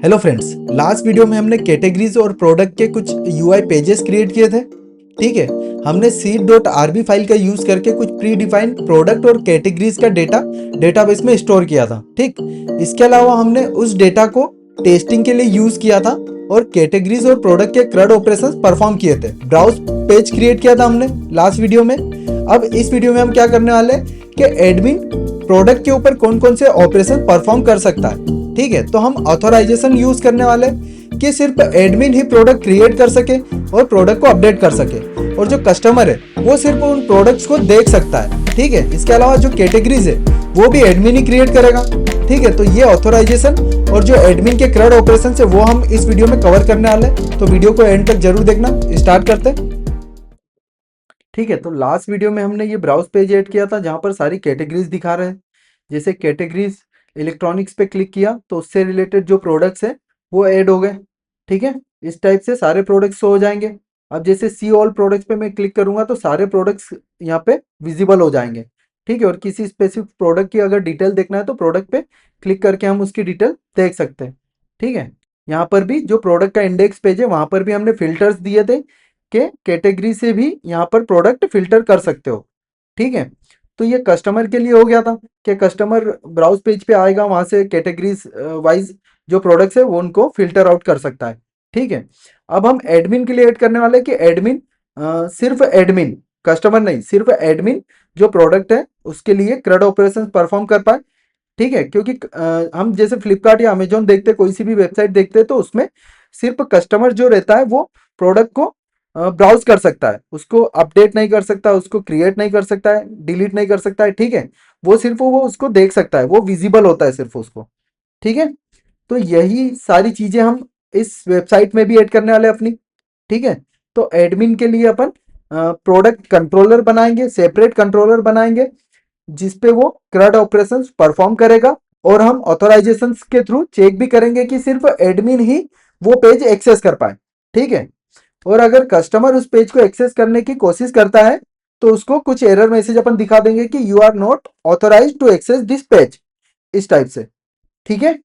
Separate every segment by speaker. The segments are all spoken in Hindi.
Speaker 1: हेलो फ्रेंड्स, लास्ट वीडियो में हमने कैटेगरीज और प्रोडक्ट के कुछ यूआई पेजेस क्रिएट किए थे। ठीक है, हमने seed.rb फाइल का यूज करके कुछ प्री डिफाइंड प्रोडक्ट और कैटेगरीज का डेटा डेटाबेस में स्टोर किया था। ठीक, इसके अलावा हमने उस डेटा को टेस्टिंग के लिए यूज किया था और कैटेगरीज और प्रोडक्ट के क्रड ऑपरेशंस परफॉर्म किए थे। ब्राउज पेज क्रिएट किया था हमने लास्ट वीडियो में। अब इस वीडियो में हम क्या करने वाले हैं कि एडमिन प्रोडक्ट के ऊपर कौन कौन से ऑपरेशन परफॉर्म कर सकता है। ठीक है, तो हम ऑथराइजेशन यूज करने वाले कि सिर्फ एडमिन ही प्रोडक्ट क्रिएट कर सके और प्रोडक्ट को अपडेट कर सके, और जो कस्टमर है वो सिर्फ उन प्रोडक्ट्स को देख सकता है। ठीक है, इसके अलावा जो कैटेगरीज है वो भी एडमिन ही क्रिएट करेगा। ठीक है, तो ये ऑथराइजेशन और जो एडमिन के क्रड ऑपरेशन है वो हम इस वीडियो में कवर करने वाले हैं, तो वीडियो को एंड तक जरूर देखना। स्टार्ट करते हैं। ठीक है, तो लास्ट वीडियो में हमने ये ब्राउज पेज ऐड किया था जहाँ पर सारी कैटेगरीज दिखा रहे हैं। जैसे कैटेगरीज इलेक्ट्रॉनिक्स पे क्लिक किया तो उससे रिलेटेड जो प्रोडक्ट्स है वो ऐड हो गए। ठीक है, इस टाइप से सारे प्रोडक्ट्स हो जाएंगे। अब जैसे सी ऑल प्रोडक्ट्स पे मैं क्लिक करूंगा तो सारे प्रोडक्ट्स यहाँ पे विजिबल हो जाएंगे। ठीक है, और किसी स्पेसिफिक प्रोडक्ट की अगर डिटेल देखना है तो प्रोडक्ट पे क्लिक करके हम उसकी डिटेल देख सकते हैं। ठीक है, यहाँ पर भी जो प्रोडक्ट का इंडेक्स पेज है वहां पर भी हमने फिल्टर्स दिए थे कि कैटेगरी से भी यहाँ पर प्रोडक्ट फिल्टर कर सकते हो। ठीक है, तो ये कस्टमर के लिए हो गया था कि कस्टमर ब्राउज पेज पे आएगा, वहां से कैटेगरीज वाइज जो प्रोडक्ट्स है वो उनको फिल्टर आउट कर सकता है। ठीक है, अब हम एडमिन के लिए ऐड करने वाले हैं कि एडमिन सिर्फ एडमिन, कस्टमर नहीं, सिर्फ एडमिन जो प्रोडक्ट है उसके लिए क्रड ऑपरेशन परफॉर्म कर पाए। ठीक है, क्योंकि हम जैसे फ्लिपकार्ट या अमेजोन देखते हैं, कोई सी भी वेबसाइट देखते हैं, तो उसमें सिर्फ कस्टमर जो रहता है वो प्रोडक्ट को ब्राउज कर सकता है, उसको अपडेट नहीं कर सकता, उसको क्रिएट नहीं कर सकता है, डिलीट नहीं कर सकता है। ठीक है, वो सिर्फ वो उसको देख सकता है, वो विजिबल होता है सिर्फ उसको। ठीक है, तो यही सारी चीजें हम इस वेबसाइट में भी ऐड करने वाले हैं अपनी। ठीक है, तो एडमिन के लिए अपन प्रोडक्ट कंट्रोलर बनाएंगे, सेपरेट कंट्रोलर बनाएंगे जिसपे वो क्रड ऑपरेशंस परफॉर्म करेगा, और हम ऑथराइजेशन के थ्रू चेक भी करेंगे कि सिर्फ एडमिन ही वो पेज एक्सेस कर पाए। ठीक है, और अगर कस्टमर उस पेज को एक्सेस करने की कोशिश करता है तो उसको कुछ एरर मैसेज अपन दिखा देंगे कि you are not authorize to access this page, इस टाइप से। ठीक है,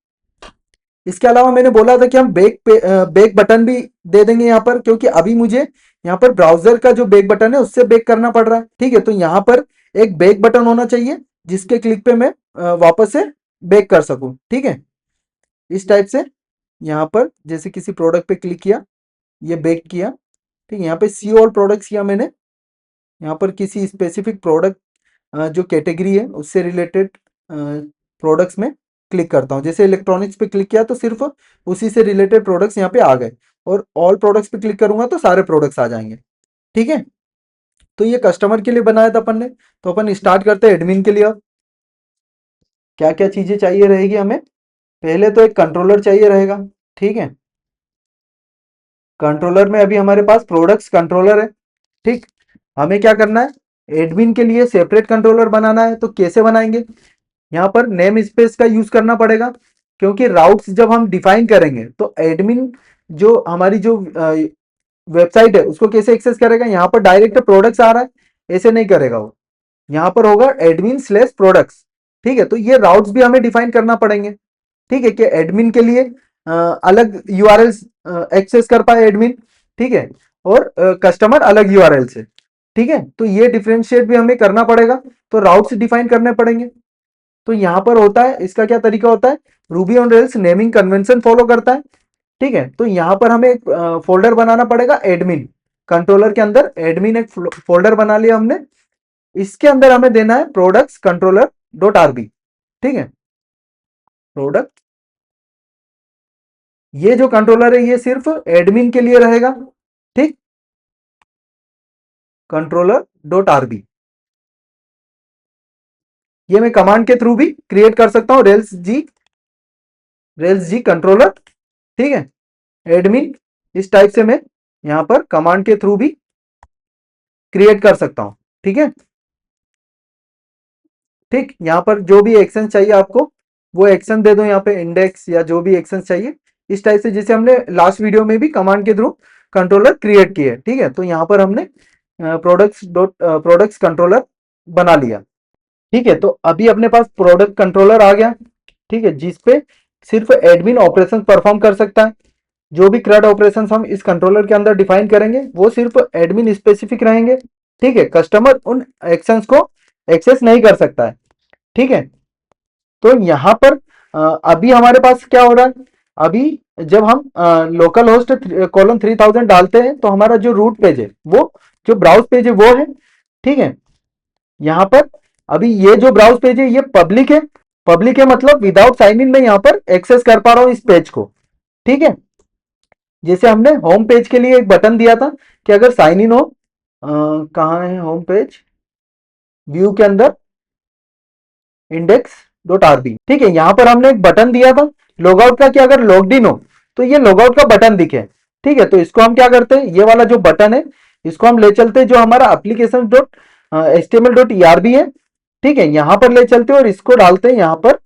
Speaker 1: इसके अलावा मैंने बोला था कि हम बैक बटन भी दे देंगे यहाँ पर, क्योंकि अभी मुझे यहाँ पर ब्राउजर का जो बैक बटन है उससे बैक करना पड़ रहा है। ठीक है, तो यहाँ पर एक बैक बटन होना चाहिए जिसके क्लिक पे मैं वापस से बैक कर सकूं। ठीक है, इस टाइप से यहाँ पर जैसे किसी प्रोडक्ट पे क्लिक किया, ये बैक किया। ठीक है, यहाँ पे सी ऑल प्रोडक्ट्स किया मैंने, यहाँ पर किसी स्पेसिफिक प्रोडक्ट जो कैटेगरी है उससे रिलेटेड प्रोडक्ट्स में क्लिक करता हूँ। जैसे इलेक्ट्रॉनिक्स पे क्लिक किया तो सिर्फ उसी से रिलेटेड प्रोडक्ट्स यहाँ पे आ गए, और ऑल प्रोडक्ट्स पे क्लिक करूंगा तो सारे प्रोडक्ट्स आ जाएंगे। ठीक है, तो ये कस्टमर के लिए बनाया था अपन ने। तो अपन स्टार्ट करते हैं एडमिन के लिए। अब क्या क्या चीजें चाहिए रहेगी हमें, पहले तो एक कंट्रोलर चाहिए रहेगा। ठीक है, कंट्रोलर में अभी हमारे पास प्रोडक्ट्स कंट्रोलर है। ठीक, हमें क्या करना है, एडमिन के लिए सेपरेट कंट्रोलर बनाना है। तो कैसे बनाएंगे, यहाँ पर नेम स्पेस का यूज करना पड़ेगा, क्योंकि राउट्स जब हम डिफाइन करेंगे तो एडमिन जो हमारी जो वेबसाइट है उसको कैसे एक्सेस करेगा, यहाँ पर डायरेक्ट प्रोडक्ट्स आ रहा है, ऐसे नहीं करेगा वो, यहाँ पर होगा एडमिन स्लेश प्रोडक्ट्स। ठीक है, तो ये राउट्स भी हमें डिफाइन करना पड़ेंगे। ठीक है, कि एडमिन के लिए अलग यूआरएल एक्सेस कर पाए एडमिन। ठीक है, और कस्टमर अलग यूआरएल से। ठीक है, तो ये डिफरेंशिएट भी हमें करना पड़ेगा, तो राउट्स डिफाइन करने पड़ेंगे। तो यहां पर होता है, इसका क्या तरीका होता है, Ruby on rails naming convention follow करता है। ठीक है, तो यहां पर हमें एक फोल्डर बनाना पड़ेगा एडमिन कंट्रोलर के अंदर। एडमिन एक फोल्डर बना लिया हमने, इसके अंदर हमें देना है प्रोडक्ट्स कंट्रोलर डॉट आरबी। ठीक है, प्रोडक्ट, ये जो कंट्रोलर है ये सिर्फ एडमिन के लिए रहेगा। ठीक, कंट्रोलर डॉट आरबी, ये मैं कमांड के थ्रू भी क्रिएट कर सकता हूं, रेल्स जी कंट्रोलर। ठीक है, एडमिन, इस टाइप से मैं यहां पर कमांड के थ्रू भी क्रिएट कर सकता हूं। ठीक है, ठीक, यहां पर जो भी एक्शन चाहिए आपको वो एक्शन दे दो, यहाँ पे इंडेक्स या जो भी एक्शन चाहिए, इस टाइप से, जैसे हमने लास्ट वीडियो में भी कमांड के थ्रू कंट्रोलर क्रिएट किए। ठीक है, तो यहां पर हमने प्रोडक्ट्स कंट्रोलर बना लिया। ठीक है, तो अभी अपने पास प्रोडक्ट कंट्रोलर आ गया। ठीक है, जिसपे सिर्फ एडमिन ऑपरेशन परफॉर्म कर सकता है। जो भी CRUD ऑपरेशन हम इस कंट्रोलर के अंदर डिफाइन करेंगे वो सिर्फ एडमिन स्पेसिफिक रहेंगे। ठीक है, कस्टमर उन एक्शंस को एक्सेस नहीं कर सकता है। ठीक है, तो यहाँ पर अभी हमारे पास क्या हो रहा है, अभी जब हम लोकल होस्ट कॉलन 3000 डालते हैं तो हमारा जो रूट पेज है वो, जो ब्राउज पेज है वो है। ठीक है, यहाँ पर अभी ये जो ब्राउज पेज है ये पब्लिक है। पब्लिक है मतलब विदाउट साइन इन मैं यहाँ पर एक्सेस कर पा रहा हूँ इस पेज को। ठीक है, जैसे हमने होम पेज के लिए एक बटन दिया था कि अगर साइन इन हो, कहाँ है होम पेज, व्यू के अंदर index.rb। ठीक है, यहां पर हमने एक बटन दिया था लॉगआउट का कि अगर लॉग्ड इन हो तो ये लॉगआउट का बटन दिखे। ठीक है, तो इसको हम क्या करते हैं, ये वाला जो बटन है इसको हम ले चलते हैं जो हमारा एप्लीकेशन डॉट html.erb है। ठीक है, यहां पर ले चलते हैं और इसको डालते हैं यहां पर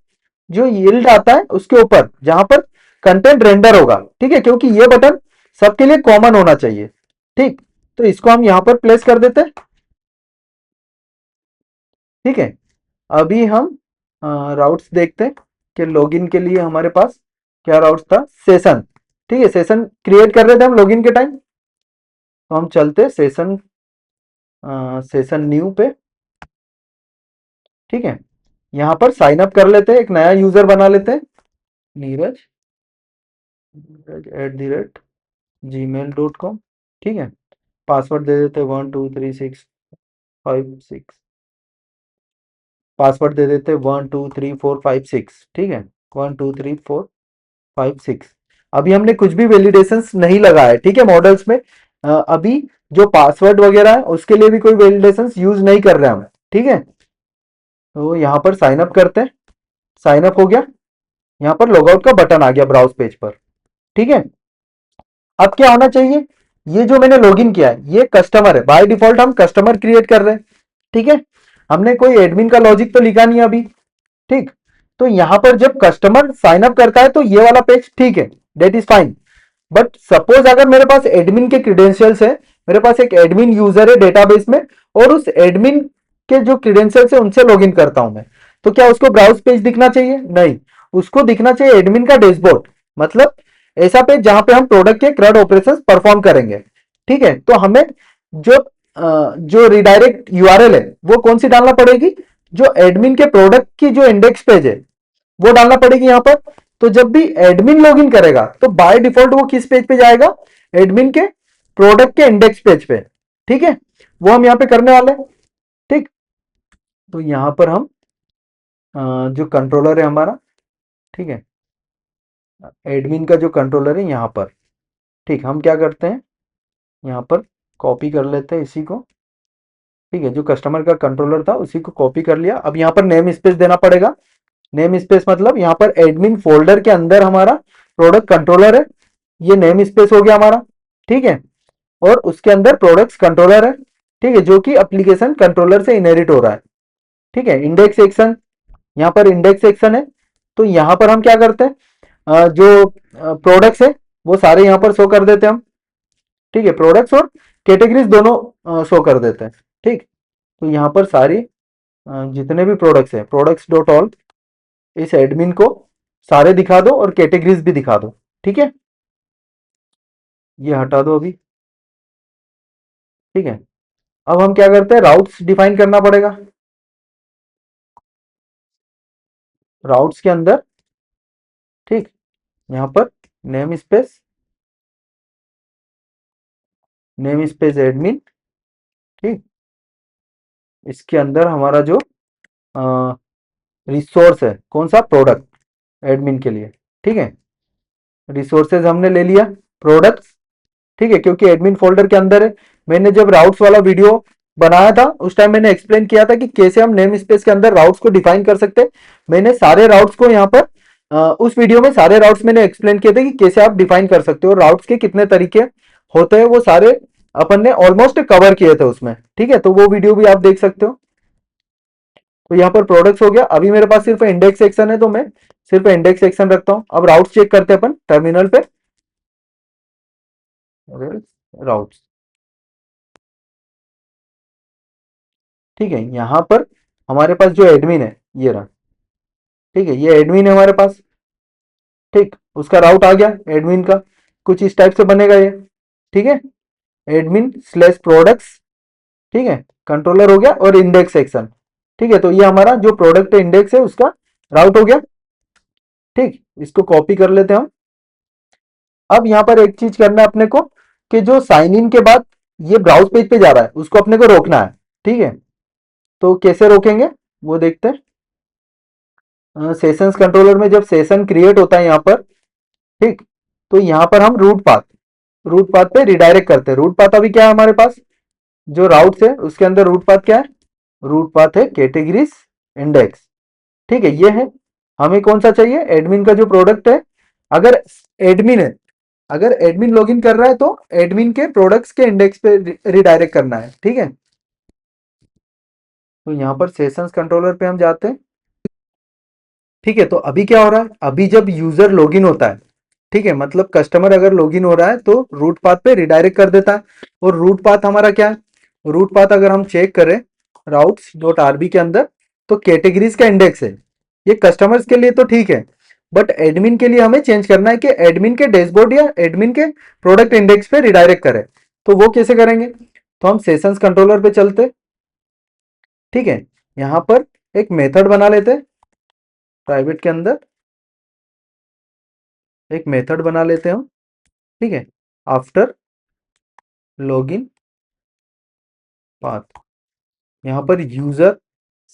Speaker 1: जो यील्ड आता है उसके ऊपर जहां पर कंटेंट रेंडर होगा। ठीक है, क्योंकि ये बटन सबके लिए कॉमन होना चाहिए। ठीक, तो इसको हम यहां पर प्लेस कर देते हैं। ठीक है, अभी हम राउट्स देखते हैं कि लॉगिन के लिए हमारे पास क्या राउट्स था, सेशन। ठीक है, सेशन क्रिएट कर रहे थे हम लॉगिन के टाइम, तो हम चलते सेशन सेशन न्यू पे। ठीक है, यहाँ पर साइन अप कर लेते हैं, एक नया यूजर बना लेते हैं, नीरज @gmail.com। ठीक है, पासवर्ड दे देते 123656, पासवर्ड दे देते 123456। ठीक है, 123456। अभी हमने कुछ भी वैलिडेशंस नहीं लगाया है। ठीक है, मॉडल्स में अभी जो पासवर्ड वगैरह है उसके लिए भी कोई वैलिडेशंस यूज नहीं कर रहे हम। ठीक है, तो यहाँ पर साइन अप करते हैं, साइन अप हो गया, यहाँ पर लॉगआउट का बटन आ गया ब्राउज पेज पर। ठीक है, अब क्या होना चाहिए, ये जो मैंने लॉगिन किया है ये कस्टमर है, बाय डिफॉल्ट हम कस्टमर क्रिएट कर रहे हैं। ठीक है, हमने कोई एडमिन का लॉजिक तो लिखा नहीं अभी। ठीक, तो यहां पर जब कस्टमर साइन अप करता है तो ये वाला पेज ठीक है, that is fine. But suppose अगर मेरे पास एडमिन के क्रीडेंशियल्स है, मेरे पास एक एडमिन यूजर है डेटाबेस में और उस एडमिन के जो क्रीडेंशियल्स है उनसे लॉगिन करता हूं मैं, तो क्या उसको ब्राउज पेज दिखना चाहिए? नहीं, उसको दिखना चाहिए एडमिन का डैशबोर्ड, मतलब ऐसा पेज जहां पे हम प्रोडक्ट के CRUD ऑपरेशंस परफॉर्म करेंगे। ठीक है, तो हमें जो जो रिडायरेक्ट यूआरएल है वो कौन सी डालना पड़ेगी, जो एडमिन के प्रोडक्ट की जो इंडेक्स पेज है वो डालना पड़ेगी यहां पर। तो जब भी एडमिन लॉगिन करेगा तो बाय डिफॉल्ट वो किस पेज पे जाएगा, एडमिन के प्रोडक्ट के इंडेक्स पेज पे। ठीक है, वो हम यहां पे करने वाले हैं। ठीक, तो यहां पर हम जो कंट्रोलर है हमारा, ठीक है, एडमिन का जो कंट्रोलर है यहां पर, ठीक, हम क्या करते हैं यहां पर कॉपी कर लेते हैं इसी को। ठीक है, जो कस्टमर का कंट्रोलर था उसी को कॉपी कर लिया। अब यहाँ पर नेम स्पेस देना पड़ेगा। नेम स्पेस मतलब यहाँ पर एडमिन फोल्डर के अंदर हमारा प्रोडक्ट कंट्रोलर है, ये नेम स्पेस हो गया हमारा। ठीक है, और उसके अंदर प्रोडक्ट्स कंट्रोलर है। ठीक है, जो कि एप्लीकेशन कंट्रोलर से इनहेरिट हो रहा है। ठीक है, इंडेक्स सेक्शन, यहाँ पर इंडेक्स सेक्शन है, तो यहाँ पर हम क्या करते हैं, जो प्रोडक्ट्स है वो सारे यहाँ पर शो कर देते हैं हम। ठीक है, प्रोडक्ट्स और कैटेगरीज दोनों शो कर देते हैं। ठीक, तो यहाँ पर सारी जितने भी प्रोडक्ट्स हैं, प्रोडक्ट्स डॉट ऑल, इस एडमिन को सारे दिखा दो और कैटेगरीज भी दिखा दो। ठीक है, ये हटा दो अभी। ठीक है, अब हम क्या करते हैं, राउट्स डिफाइन करना पड़ेगा। राउट्स के अंदर, ठीक, यहाँ पर name space, name space admin. ठीक, इसके अंदर हमारा जो रिसोर्स है कौन सा, प्रोडक्ट एडमिन के लिए। ठीक है, रिसोर्सेज हमने ले लिया, प्रोडक्ट्स। ठीक है, क्योंकि एडमिन फोल्डर के अंदर है। मैंने जब राउट्स वाला वीडियो बनाया था उस टाइम मैंने एक्सप्लेन किया था कि कैसे हम नेम स्पेस के अंदर राउट्स को डिफाइन कर सकते हैं। मैंने सारे राउट्स को यहाँ पर उस वीडियो में सारे राउट्स मैंने एक्सप्लेन किए थे कि कैसे आप डिफाइन कर सकते हो, राउट्स के कितने तरीके होते हैं वो सारे अपन ने ऑलमोस्ट कवर किए थे उसमें। ठीक है, तो वो वीडियो भी आप देख सकते हो। तो यहाँ पर प्रोडक्ट्स हो गया, अभी मेरे पास सिर्फ इंडेक्स सेक्शन है तो मैं सिर्फ इंडेक्स सेक्शन रखता हूँ। अब राउट्स चेक करते हैं अपन टर्मिनल पे, राउट्स। ठीक है, यहां पर हमारे पास जो एडमिन है ये रहा। ठीक है, ये एडमिन है हमारे पास। ठीक, उसका राउट आ गया एडमिन का, कुछ इस टाइप से बनेगा ये। ठीक है, एडमिन स्लैश प्रोडक्ट्स, ठीक है, कंट्रोलर हो गया और इंडेक्स सेक्शन। ठीक है, तो ये हमारा जो प्रोडक्ट इंडेक्स है उसका राउट हो गया। ठीक, इसको कॉपी कर लेते हैं हम। अब यहाँ पर एक चीज करना है अपने को, कि जो साइन इन के बाद ये ब्राउज पेज पे जा रहा है उसको अपने को रोकना है। ठीक है, तो कैसे रोकेंगे वो देखते हैं। सेशंस कंट्रोलर में जब सेशन क्रिएट होता है यहाँ पर, ठीक, तो यहाँ पर हम रूट पाथ पे रिडायरेक्ट करते हैं। रूट पाथ अभी क्या है हमारे पास, जो राउट्स है उसके अंदर रूट पाथ क्या है, रूट पाथ है कैटेगरीज इंडेक्स। ठीक है, ये है। हमें कौन सा चाहिए, एडमिन का जो प्रोडक्ट है। अगर एडमिन है, अगर एडमिन लॉगिन कर रहा है तो एडमिन के प्रोडक्ट्स के इंडेक्स पे रिडायरेक्ट करना है। ठीक है, तो यहाँ पर सेशंस कंट्रोलर पे हम जाते हैं। ठीक है, तो अभी क्या हो रहा है, अभी जब यूजर लॉगिन होता है, ठीक है, मतलब कस्टमर अगर लॉगिन हो रहा है तो रूट पाथ पे रिडायरेक्ट कर देता है। और रूट पाथ हमारा क्या है, रूट पाथ अगर हम चेक करें राउट्स डॉट आरबी के अंदर, तो कैटेगरीज का इंडेक्स है। ये कस्टमर्स के लिए तो ठीक है, बट एडमिन के लिए हमें चेंज करना है कि एडमिन के डैशबोर्ड या एडमिन के प्रोडक्ट इंडेक्स पे रिडायरेक्ट करें। तो वो कैसे करेंगे, तो हम सेशंस कंट्रोलर पे चलते। ठीक है, यहां पर एक मेथड बना लेते, प्राइवेट के अंदर एक मेथड बना लेते हैं हम। ठीक है, आफ्टर लॉगिन पाथ, यहाँ पर यूजर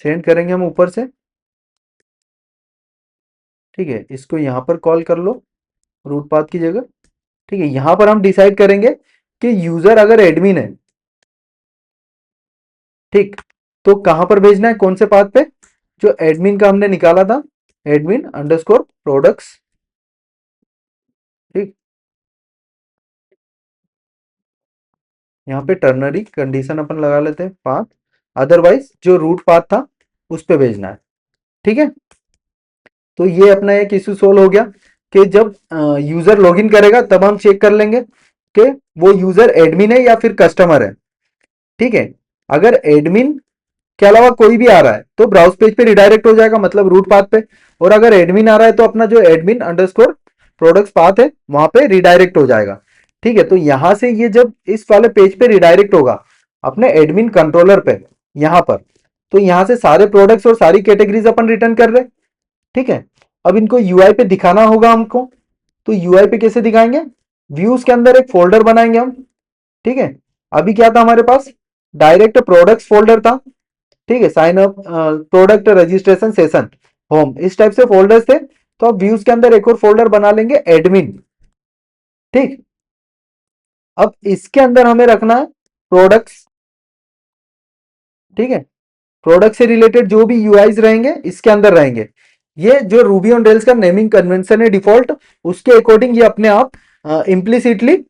Speaker 1: सेंड करेंगे हम ऊपर से। ठीक है, इसको यहाँ पर कॉल कर लो रूट पाथ की जगह। ठीक है, यहाँ पर हम डिसाइड करेंगे कि यूजर अगर एडमिन है, ठीक, तो कहां पर भेजना है, कौन से पाथ पे, जो एडमिन का हमने निकाला था, एडमिन अंडरस्कोर प्रोडक्ट्स। ठीक, यहाँ पे टर्नरी कंडीशन अपन लगा लेते हैं पाथ, अदरवाइज जो रूट पाथ था उस पे भेजना है। ठीक है, तो ये अपना एक इशू सोल्व हो गया, कि जब यूजर लॉगिन करेगा तब हम चेक कर लेंगे कि वो यूजर एडमिन है या फिर कस्टमर है। ठीक है, अगर एडमिन के अलावा कोई भी आ रहा है तो ब्राउज पेज पे रिडायरेक्ट हो जाएगा, मतलब रूट पाथ पे। और अगर एडमिन आ रहा है तो अपना जो एडमिन अंडरस्कोर प्रोडक्ट्स पाथ है वहां पे रिडायरेक्ट हो जाएगा। ठीक है, तो यहां से ये जब इस वाले पेज पे रिडायरेक्ट होगा अपने एडमिन कंट्रोलर पे, यहां पर, तो यहां से सारे प्रोडक्ट्स और सारी कैटेगरीज अपन रिटर्न कर रहे हैं। ठीक है, अब इनको यूआई पे दिखाना होगा हमको, तो यूआई पे कैसे दिखाएंगे, व्यूज के अंदर एक फोल्डर बनाएंगे हम। ठीक है, अभी क्या था हमारे पास, डायरेक्ट प्रोडक्ट्स फोल्डर था। ठीक है, sign up, product registration session, home, इस टाइप से फोल्डर्स थे। तो अब व्यूज के अंदर एक और फोल्डर बना लेंगे एडमिन। ठीक, अब इसके अंदर हमें रखना है प्रोडक्ट्स। ठीक है, प्रोडक्ट से रिलेटेड जो भी यूआईज रहेंगे इसके अंदर रहेंगे। ये जो रूबी ऑन रेल्स का नेमिंग कन्वेंशन है डिफॉल्ट, उसके अकॉर्डिंग ये अपने आप इम्प्लिसिटली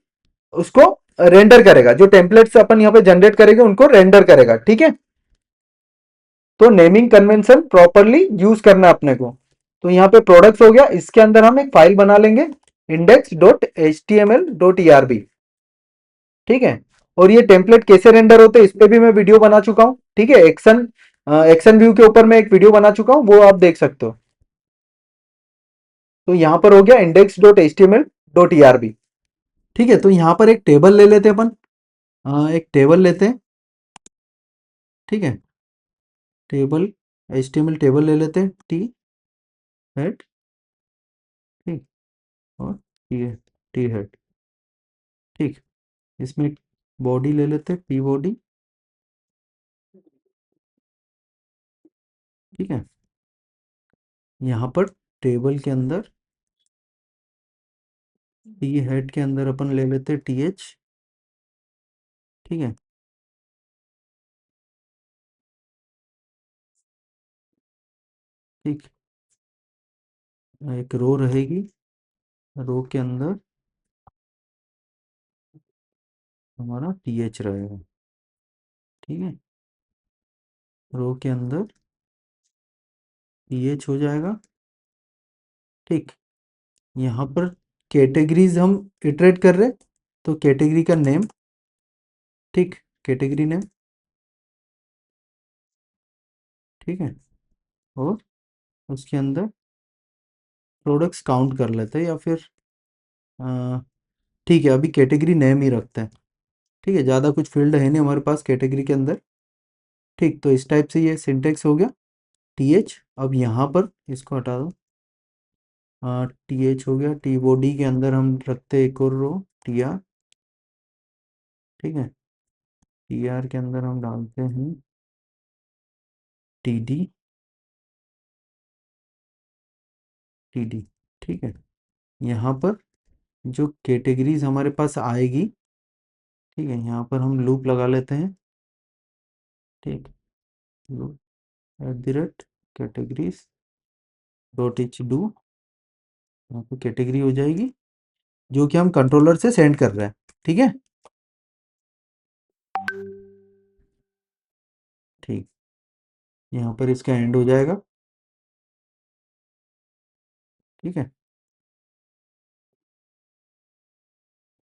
Speaker 1: उसको रेंडर करेगा, जो टेम्पलेट्स अपन यहाँ पे जनरेट करेंगे उनको रेंडर करेगा। ठीक है, तो नेमिंग कन्वेंशन प्रॉपरली यूज करना अपने को। तो यहाँ पे प्रोडक्ट्स हो गया, इसके अंदर हम एक फाइल बना लेंगे index.html.erb। ठीक है, और ये टेम्पलेट कैसे रेंडर होते हैं इस पे भी मैं वीडियो बना चुका हूँ। ठीक है, एक्शन व्यू के ऊपर मैं एक वीडियो बना चुका हूँ, वो आप देख सकते हो। तो यहाँ पर हो गया index.html.erb। ठीक है, तो यहाँ पर एक टेबल ले लेते हैं अपन, एक टेबल लेते हैं। ठीक है, टेबल HTML टेबल ले लेते हैं, टी हेड, ठीक, और टी हेड। ठीक, इसमें बॉडी ले लेते हैं, पी बॉडी। ठीक है, यहाँ पर टेबल के अंदर टी हेड के अंदर अपन ले लेते हैं TH। ठीक है, ठीक, एक रो रहेगी, रो के अंदर हमारा TH रहेगा। ठीक है, रो के अंदर TH हो जाएगा। ठीक, यहाँ पर कैटेगरीज हम इटरेट कर रहे हैं, तो कैटेगरी का नेम, ठीक, कैटेगरी नेम। ठीक है, और उसके अंदर प्रोडक्ट्स काउंट कर लेते हैं या फिर अ, ठीक है, अभी कैटेगरी नेम ही रखते हैं। ठीक है, ज़्यादा कुछ फील्ड है नहीं हमारे पास कैटेगरी के अंदर। ठीक, तो इस टाइप से ये सिंटेक्स हो गया। टी एच, अब यहाँ पर इसको हटा दो। टी एच हो गया। टी बॉडी के अंदर हम रखते हैं एक और रो, टी आर। ठीक है, टी आर के अंदर हम डालते हैं टी डी, टी डी। ठीक है, यहाँ पर जो कैटेगरीज हमारे पास आएगी, ठीक है, यहाँ पर हम लूप लगा लेते हैं। ठीक, loop @ categories dot H do, यहाँ पर कैटेगरी हो जाएगी जो कि हम कंट्रोलर से सेंड कर रहे हैं। ठीक है, ठीक, यहाँ पर इसका एंड हो जाएगा। ठीक है,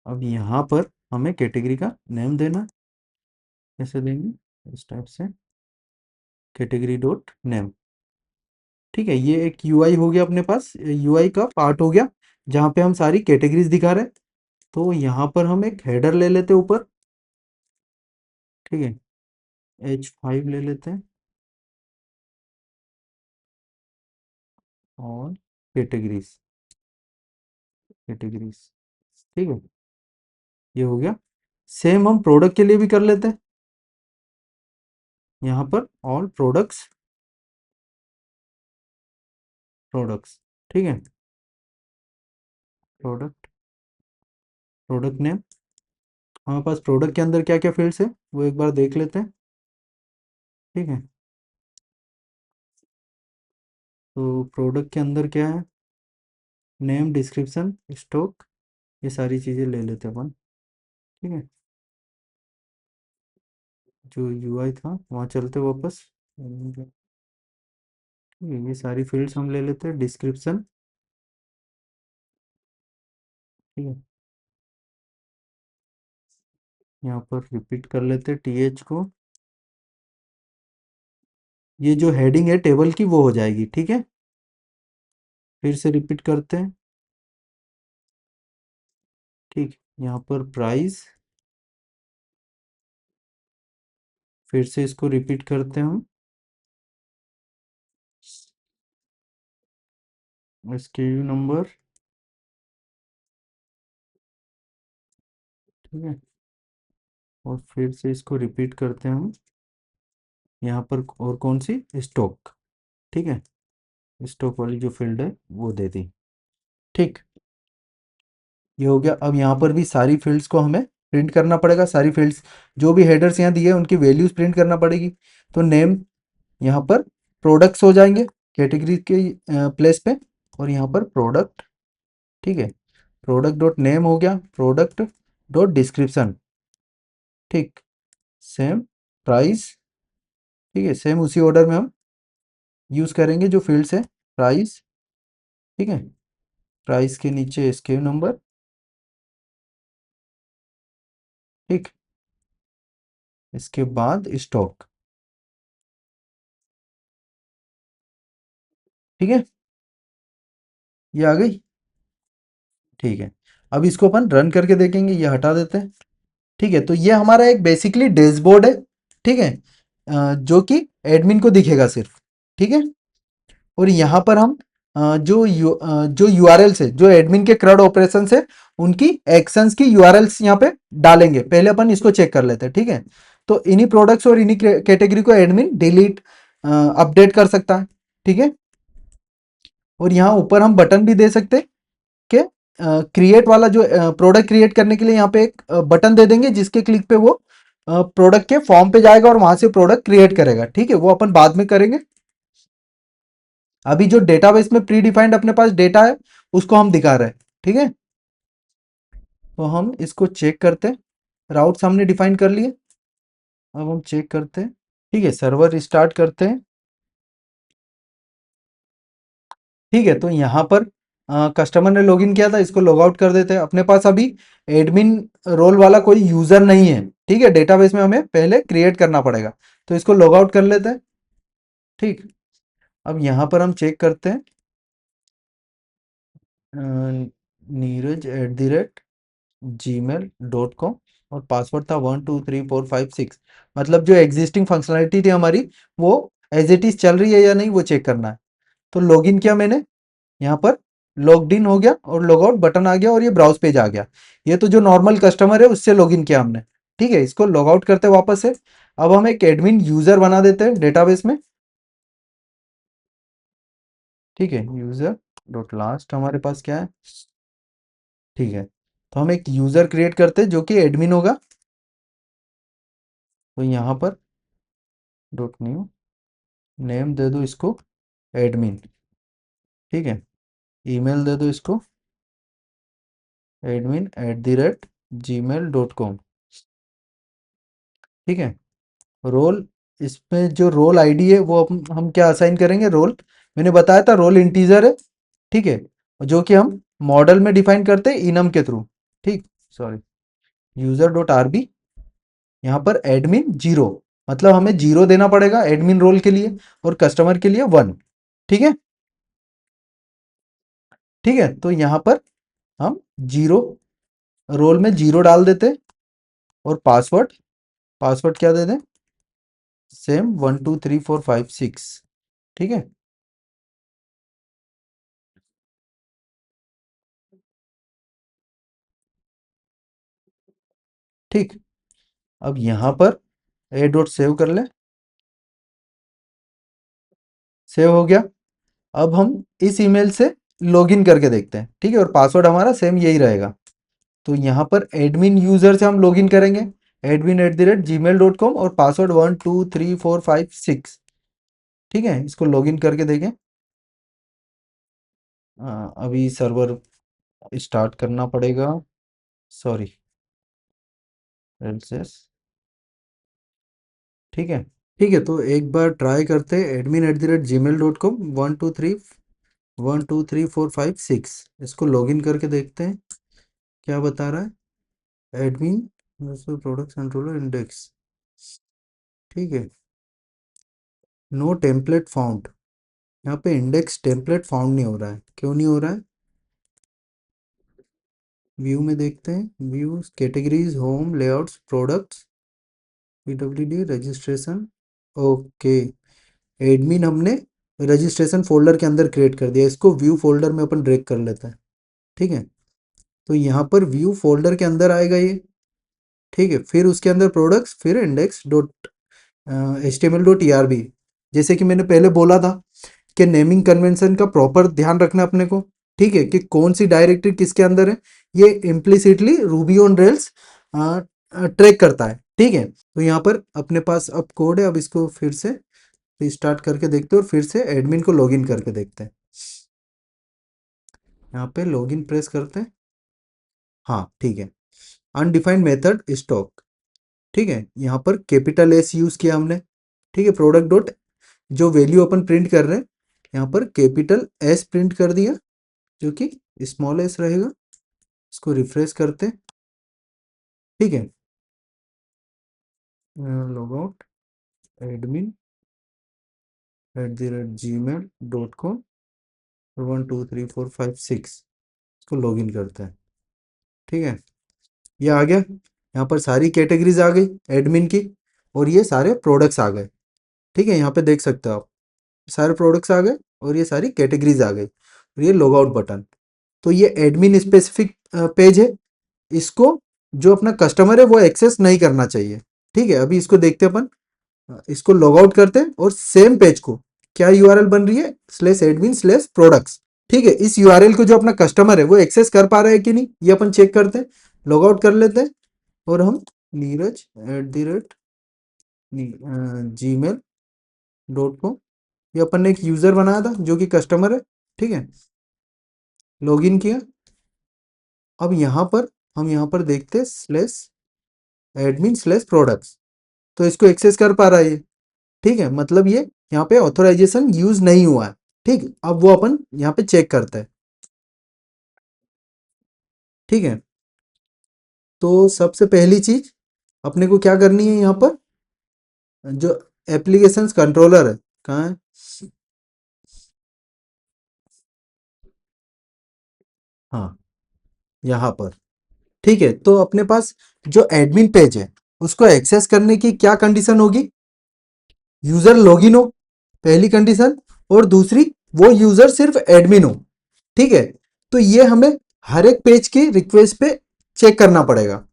Speaker 1: अब यहाँ पर हमें कैटेगरी का नेम देना है। कैसे देंगे? इस टाइप से, कैटेगरी डॉट नेम। ठीक है, ये एक यूआई हो गया अपने पास, यूआई का पार्ट हो गया जहाँ पे हम सारी कैटेगरीज दिखा रहे हैं। तो यहाँ पर हम एक हेडर ले लेते हैं ऊपर। ठीक है, H5 ले लेते हैं और कैटेगरीज, कैटेगरीज। ठीक है, ये हो गया। सेम हम प्रोडक्ट के लिए भी कर लेते हैं। यहाँ पर ऑल प्रोडक्ट्स, प्रोडक्ट्स। ठीक है, प्रोडक्ट, प्रोडक्ट नेम। हमारे पास प्रोडक्ट के अंदर क्या क्या फील्ड्स है वो एक बार देख लेते हैं। ठीक है, तो प्रोडक्ट के अंदर क्या है? नेम, डिस्क्रिप्शन, स्टॉक, ये सारी चीज़ें ले लेते हैं अपन। ठीक है, जो यूआई था वहाँ चलते वापस। ठीक है, ये सारी फील्ड्स हम ले लेते हैं। डिस्क्रिप्शन, ठीक है, यहाँ पर रिपीट कर लेते हैं टीएच को। ये जो हेडिंग है टेबल की वो हो जाएगी। ठीक है, फिर से रिपीट करते हैं। ठीक, यहाँ पर प्राइस, फिर से इसको रिपीट करते हैं हम। एसक्यूयू नंबर। ठीक है, और फिर से इसको रिपीट करते हैं हम। यहाँ पर और कौन सी? स्टॉक। ठीक है, स्टॉक वाली जो फील्ड है वो दे दी। ठीक, ये हो गया। अब यहाँ पर भी सारी फील्ड्स को हमें प्रिंट करना पड़ेगा। सारी फील्ड्स जो भी हेडर्स यहाँ दिए हैं उनकी वैल्यूज प्रिंट करना पड़ेगी। तो नेम यहाँ पर प्रोडक्ट्स हो जाएंगे कैटेगरी के प्लेस पे, और यहाँ पर प्रोडक्ट। ठीक है, प्रोडक्ट डॉट नेम हो गया, प्रोडक्ट डॉट डिस्क्रिप्शन। ठीक, सेम प्राइस। ठीक है, सेम उसी ऑर्डर में हम यूज़ करेंगे जो फील्ड्स है। प्राइस, ठीक है, प्राइस के नीचे एसक्यू नंबर। ठीक, इसके बाद स्टॉक। ठीक है, ये आ गई। ठीक है, अब इसको अपन रन करके देखेंगे। ये हटा देते हैं। ठीक है, तो ये हमारा एक बेसिकली डैशबोर्ड है। ठीक है, जो कि एडमिन को दिखेगा सिर्फ। ठीक है, और यहाँ पर हम जो यूआरएल्स है, जो एडमिन के CRUD ऑपरेशन है, उनकी एक्शंस की यूआरएल्स यहाँ पे डालेंगे। पहले अपन इसको चेक कर लेते हैं। ठीक है, तो इन्हीं प्रोडक्ट्स और इन्हीं कैटेगरी को एडमिन डिलीट, अपडेट कर सकता है। ठीक है, और यहाँ ऊपर हम बटन भी दे सकते हैं कि क्रिएट वाला, जो प्रोडक्ट क्रिएट करने के लिए यहाँ पे एक बटन दे देंगे जिसके क्लिक पे वो प्रोडक्ट के फॉर्म पे जाएगा और वहां से प्रोडक्ट क्रिएट करेगा। ठीक है, वो अपन बाद में करेंगे। अभी जो डेटाबेस में प्री डिफाइंड अपने पास डेटा है उसको हम दिखा रहे हैं। ठीक है, तो हम इसको चेक करते हैं। राउट्स हमने डिफाइन कर लिए, अब हम चेक करते हैं। ठीक है, सर्वर स्टार्ट करते हैं। ठीक है, तो यहाँ पर कस्टमर ने लॉगिन किया था, इसको लॉग आउट कर देते हैं। अपने पास अभी एडमिन रोल वाला कोई यूजर नहीं है। ठीक है, डेटाबेस में हमें पहले क्रिएट करना पड़ेगा, तो इसको लॉग आउट कर लेते हैं। ठीक, अब यहाँ पर हम चेक करते हैं। नीरज@gmail.com और पासवर्ड था 123456। मतलब जो एग्जिस्टिंग फंक्शनैलिटी थी हमारी वो एज इट इज चल रही है या नहीं वो चेक करना है। तो लॉगिन किया मैंने, यहाँ पर लॉग्ड इन हो गया और लॉग आउट बटन आ गया और ये ब्राउज पेज आ गया। ये तो जो नॉर्मल कस्टमर है उससे लॉगिन किया हमने। ठीक है, इसको लॉग आउट करते हैं वापस से। अब हम एक एडमिन यूजर बना देते हैं डेटाबेस में। ठीक है, यूजर डॉट लास्ट हमारे पास क्या है। ठीक है, तो हम एक यूजर क्रिएट करते हैं जो कि एडमिन होगा। तो यहाँ पर डॉट न्यू नेम दे दो इसको एडमिन। ठीक है, ईमेल दे दो इसको admin@gmail.com। ठीक है, रोल, इसमें जो रोल आईडी है वो हम क्या असाइन करेंगे, रोल मैंने बताया था रोल इंटीजर है। ठीक है, जो कि हम मॉडल में डिफाइन करते हैं इनम के थ्रू। ठीक, sorry, user dot R B, यहाँ पर एडमिन जीरो, मतलब हमें जीरो देना पड़ेगा एडमिन रोल के लिए और कस्टमर के लिए वन। ठीक है, ठीक है, तो यहाँ पर हम जीरो, रोल में जीरो डाल देते और पासवर्ड, पासवर्ड क्या दे दें, सेम 123456। ठीक है, ठीक, अब यहाँ पर ए डॉट सेव कर ले, सेव हो गया। अब हम इस ईमेल से लॉगिन करके देखते हैं। ठीक है, और पासवर्ड हमारा सेम यही रहेगा। तो यहाँ पर एडमिन यूजर से हम लॉगिन करेंगे, admin@gmail.com और पासवर्ड 123456। ठीक है, इसको लॉगिन करके देखें। अभी सर्वर स्टार्ट करना पड़ेगा, सॉरी, एल्सेस। ठीक है, ठीक है, तो एक बार ट्राई करते हैं admin@gmail.com 123456। इसको लॉगिन करके देखते हैं क्या बता रहा है। Admin product controller index. ठीक है, नो टेम्पलेट फाउंड, यहाँ पे इंडेक्स टेम्पलेट फाउंड नहीं हो रहा है, क्यों नहीं हो रहा है। व्यू में देखते हैं, views, categories, home, layouts, products, PWD, registration. Okay, admin हमने रजिस्ट्रेशन फोल्डर के अंदर क्रिएट कर दिया, इसको व्यू फोल्डर में अपन ड्रैग कर लेते हैं। ठीक है, तो यहाँ पर व्यू फोल्डर के अंदर आएगा ये। ठीक है, फिर उसके अंदर प्रोडक्ट्स, फिर इंडेक्स डॉट HTML.ERB। जैसे कि मैंने पहले बोला था कि नेमिंग कन्वेंशन का प्रॉपर ध्यान रखना अपने को। ठीक है, कि कौन सी डायरेक्टरी किसके अंदर है, ये implicitly Ruby on rails track करता है। ठीक है, तो यहाँ पर अपने पास अब कोड है, अब इसको फिर से रिस्टार्ट करके देखते हैं और फिर से एडमिन को लॉगिन करके देखते हैं। यहाँ पे लॉगिन प्रेस करते हैं। हाँ, ठीक है, अनडिफाइंड मेथड स्टॉक। ठीक है, यहाँ पर कैपिटल एस यूज किया हमने। ठीक है, प्रोडक्ट डॉट, जो वैल्यू अपन प्रिंट कर रहे हैं यहाँ पर कैपिटल एस प्रिंट कर दिया, जो कि स्मॉल एस रहेगा। इसको रिफ्रेश करते हैं। ठीक है, लॉग आउट, admin@gmail.com 123456, इसको लॉगिन करते हैं। ठीक है, ये आ गया, यहाँ पर सारी कैटेगरीज आ गई एडमिन की और ये सारे प्रोडक्ट्स आ गए। ठीक है, यहाँ पे देख सकते हो आप, सारे प्रोडक्ट्स आ गए और ये सारी कैटेगरीज आ गई और ये लॉग आउट बटन। तो ये एडमिन स्पेसिफिक पेज है, इसको जो अपना कस्टमर है वो एक्सेस नहीं करना चाहिए। ठीक है, अभी इसको देखते हैं अपन। इसको लॉग आउट करते हैं और सेम पेज को क्या यूआरएल बन रही है, /admin/products। ठीक है, इस यूआरएल को जो अपना कस्टमर है वो एक्सेस कर पा रहा है कि नहीं ये अपन चेक करते हैं। लॉग आउट कर लेते हैं और हम नीरज@gmail.com, ये अपन ने एक यूजर बनाया था जो कि कस्टमर है। ठीक है, लॉगिन किया। अब यहाँ पर हम यहाँ पर देखते हैं /admin/products, तो इसको एक्सेस कर पा रहा है ये। ठीक है, मतलब ये यहाँ पे ऑथोराइजेशन यूज नहीं हुआ है। ठीक, अब वो अपन यहाँ पे चेक करते हैं। ठीक है, तो सबसे पहली चीज अपने को क्या करनी है, यहाँ पर जो एप्लीकेशंस कंट्रोलर है, कहाँ है, हाँ, यहाँ पर। ठीक है, तो अपने पास जो एडमिन पेज है उसको एक्सेस करने की क्या कंडीशन होगी? यूजर लॉगिन हो, पहली कंडीशन। और दूसरी, वो यूजर सिर्फ एडमिन हो। ठीक है, तो ये हमें हर एक पेज की रिक्वेस्ट पे चेक करना पड़ेगा।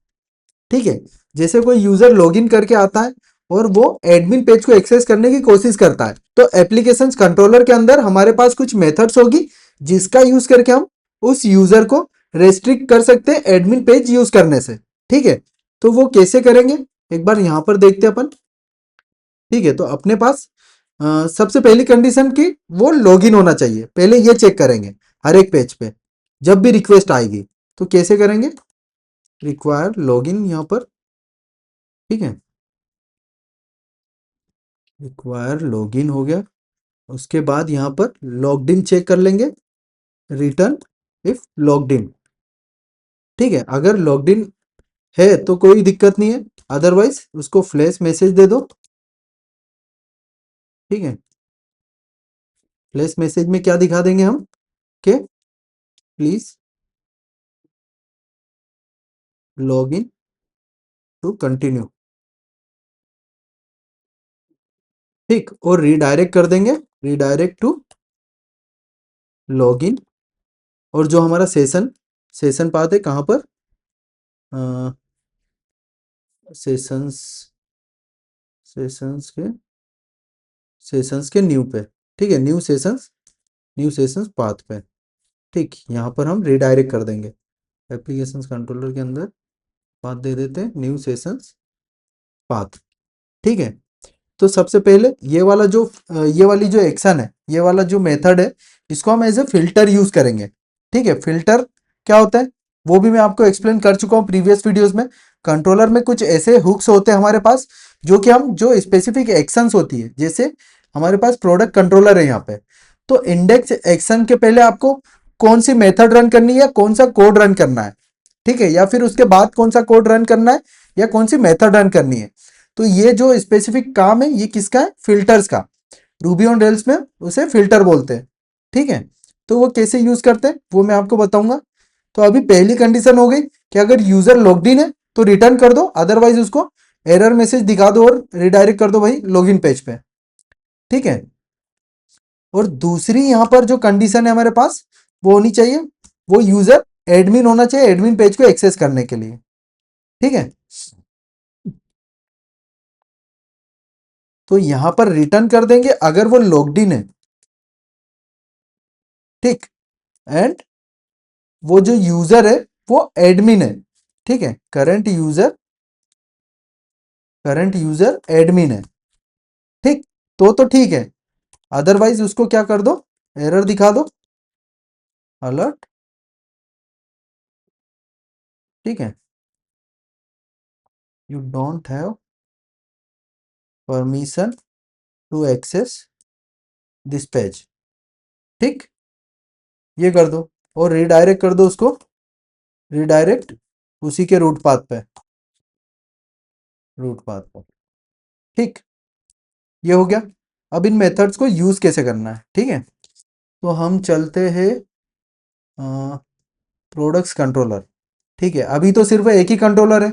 Speaker 1: ठीक है, जैसे कोई यूजर लॉगिन करके आता है और वो एडमिन पेज को एक्सेस करने की कोशिश करता है, तो एप्लीकेशंस कंट्रोलर के अंदर हमारे पास कुछ मेथड्स होगी जिसका यूज करके हम उस यूजर को रेस्ट्रिक्ट कर सकते हैं एडमिन पेज यूज करने से। ठीक है, तो वो कैसे करेंगे एक बार यहां पर देखते हैं अपन। ठीक है, तो अपने पास सबसे पहली कंडीशन की वो लॉगिन होना चाहिए, पहले ये चेक करेंगे हर एक पेज पे जब भी रिक्वेस्ट आएगी। तो कैसे करेंगे? रिक्वायर लॉगिन यहाँ पर। ठीक है, रिक्वायर लॉगिन हो गया। उसके बाद यहाँ पर लॉग्ड इन चेक कर लेंगे, रिटर्न इफ लॉग्ड इन। ठीक है, अगर लॉग्ड इन है तो कोई दिक्कत नहीं है, अदरवाइज उसको फ्लैश मैसेज दे दो। ठीक है, फ्लैश मैसेज में क्या दिखा देंगे हम कि please log in to continue. ठीक, और रीडायरेक्ट कर देंगे, रीडायरेक्ट टू लॉग इन। और जो हमारा सेशन सेशन पाथ है कहाँ पर? सेशंस सेशंस के सेशंस के न्यू पे। ठीक है, न्यू सेशंस पाथ पे। ठीक, यहाँ पर हम रीडायरेक्ट कर देंगे, एप्लीकेशंस कंट्रोलर के अंदर पाथ दे देते हैं न्यू सेशंस पाथ। ठीक है, तो सबसे पहले ये वाली जो एक्शन है, ये वाला जो मेथड है, इसको हम एज ए फिल्टर यूज करेंगे। ठीक है, फिल्टर क्या होता है वो भी मैं आपको एक्सप्लेन कर चुका हूँ प्रीवियस वीडियोस में। कंट्रोलर में कुछ ऐसे हुक्स होते हैं हमारे पास, जो कि हम जो स्पेसिफिक एक्शंस होती है, जैसे हमारे पास प्रोडक्ट कंट्रोलर है यहाँ पे, तो इंडेक्स एक्शन के पहले आपको कौन सी मेथड रन करनी है, कौन सा कोड रन करना है। ठीक है, या फिर उसके बाद कौन सा कोड रन करना है, या कौन सी मेथड रन करनी है। तो ये जो स्पेसिफिक काम है ये किसका है? फिल्टर्स का। रूबी ऑन रेल्स में उसे फिल्टर बोलते हैं। ठीक है, तो वो कैसे यूज करते हैं वो मैं आपको बताऊंगा। तो अभी पहली कंडीशन हो गई कि अगर यूजर लॉग्ड इन है तो रिटर्न कर दो, अदरवाइज उसको एरर मैसेज दिखा दो और रिडायरेक्ट कर दो भाई लॉगिन पेज पे। ठीक है, और दूसरी यहाँ पर जो कंडीशन है हमारे पास वो होनी चाहिए, वो यूजर एडमिन होना चाहिए एडमिन पेज को एक्सेस करने के लिए। ठीक है, तो यहां पर रिटर्न कर देंगे अगर वो लॉग्ड इन है। ठीक, एंड वो जो यूजर है वो एडमिन है। ठीक है, करंट यूजर एडमिन है। ठीक, तो ठीक है, अदरवाइज उसको क्या कर दो, एरर दिखा दो, अलर्ट। ठीक है, you don't have permission to access this page. ठीक, ये कर दो और रीडायरेक्ट कर दो उसको, रीडायरेक्ट उसी के रूट पाथ पर। ठीक, ये हो गया। अब इन मेथड्स को यूज कैसे करना है, ठीक है, तो हम चलते हैं प्रोडक्ट्स कंट्रोलर। ठीक है, अभी तो सिर्फ एक ही कंट्रोलर है,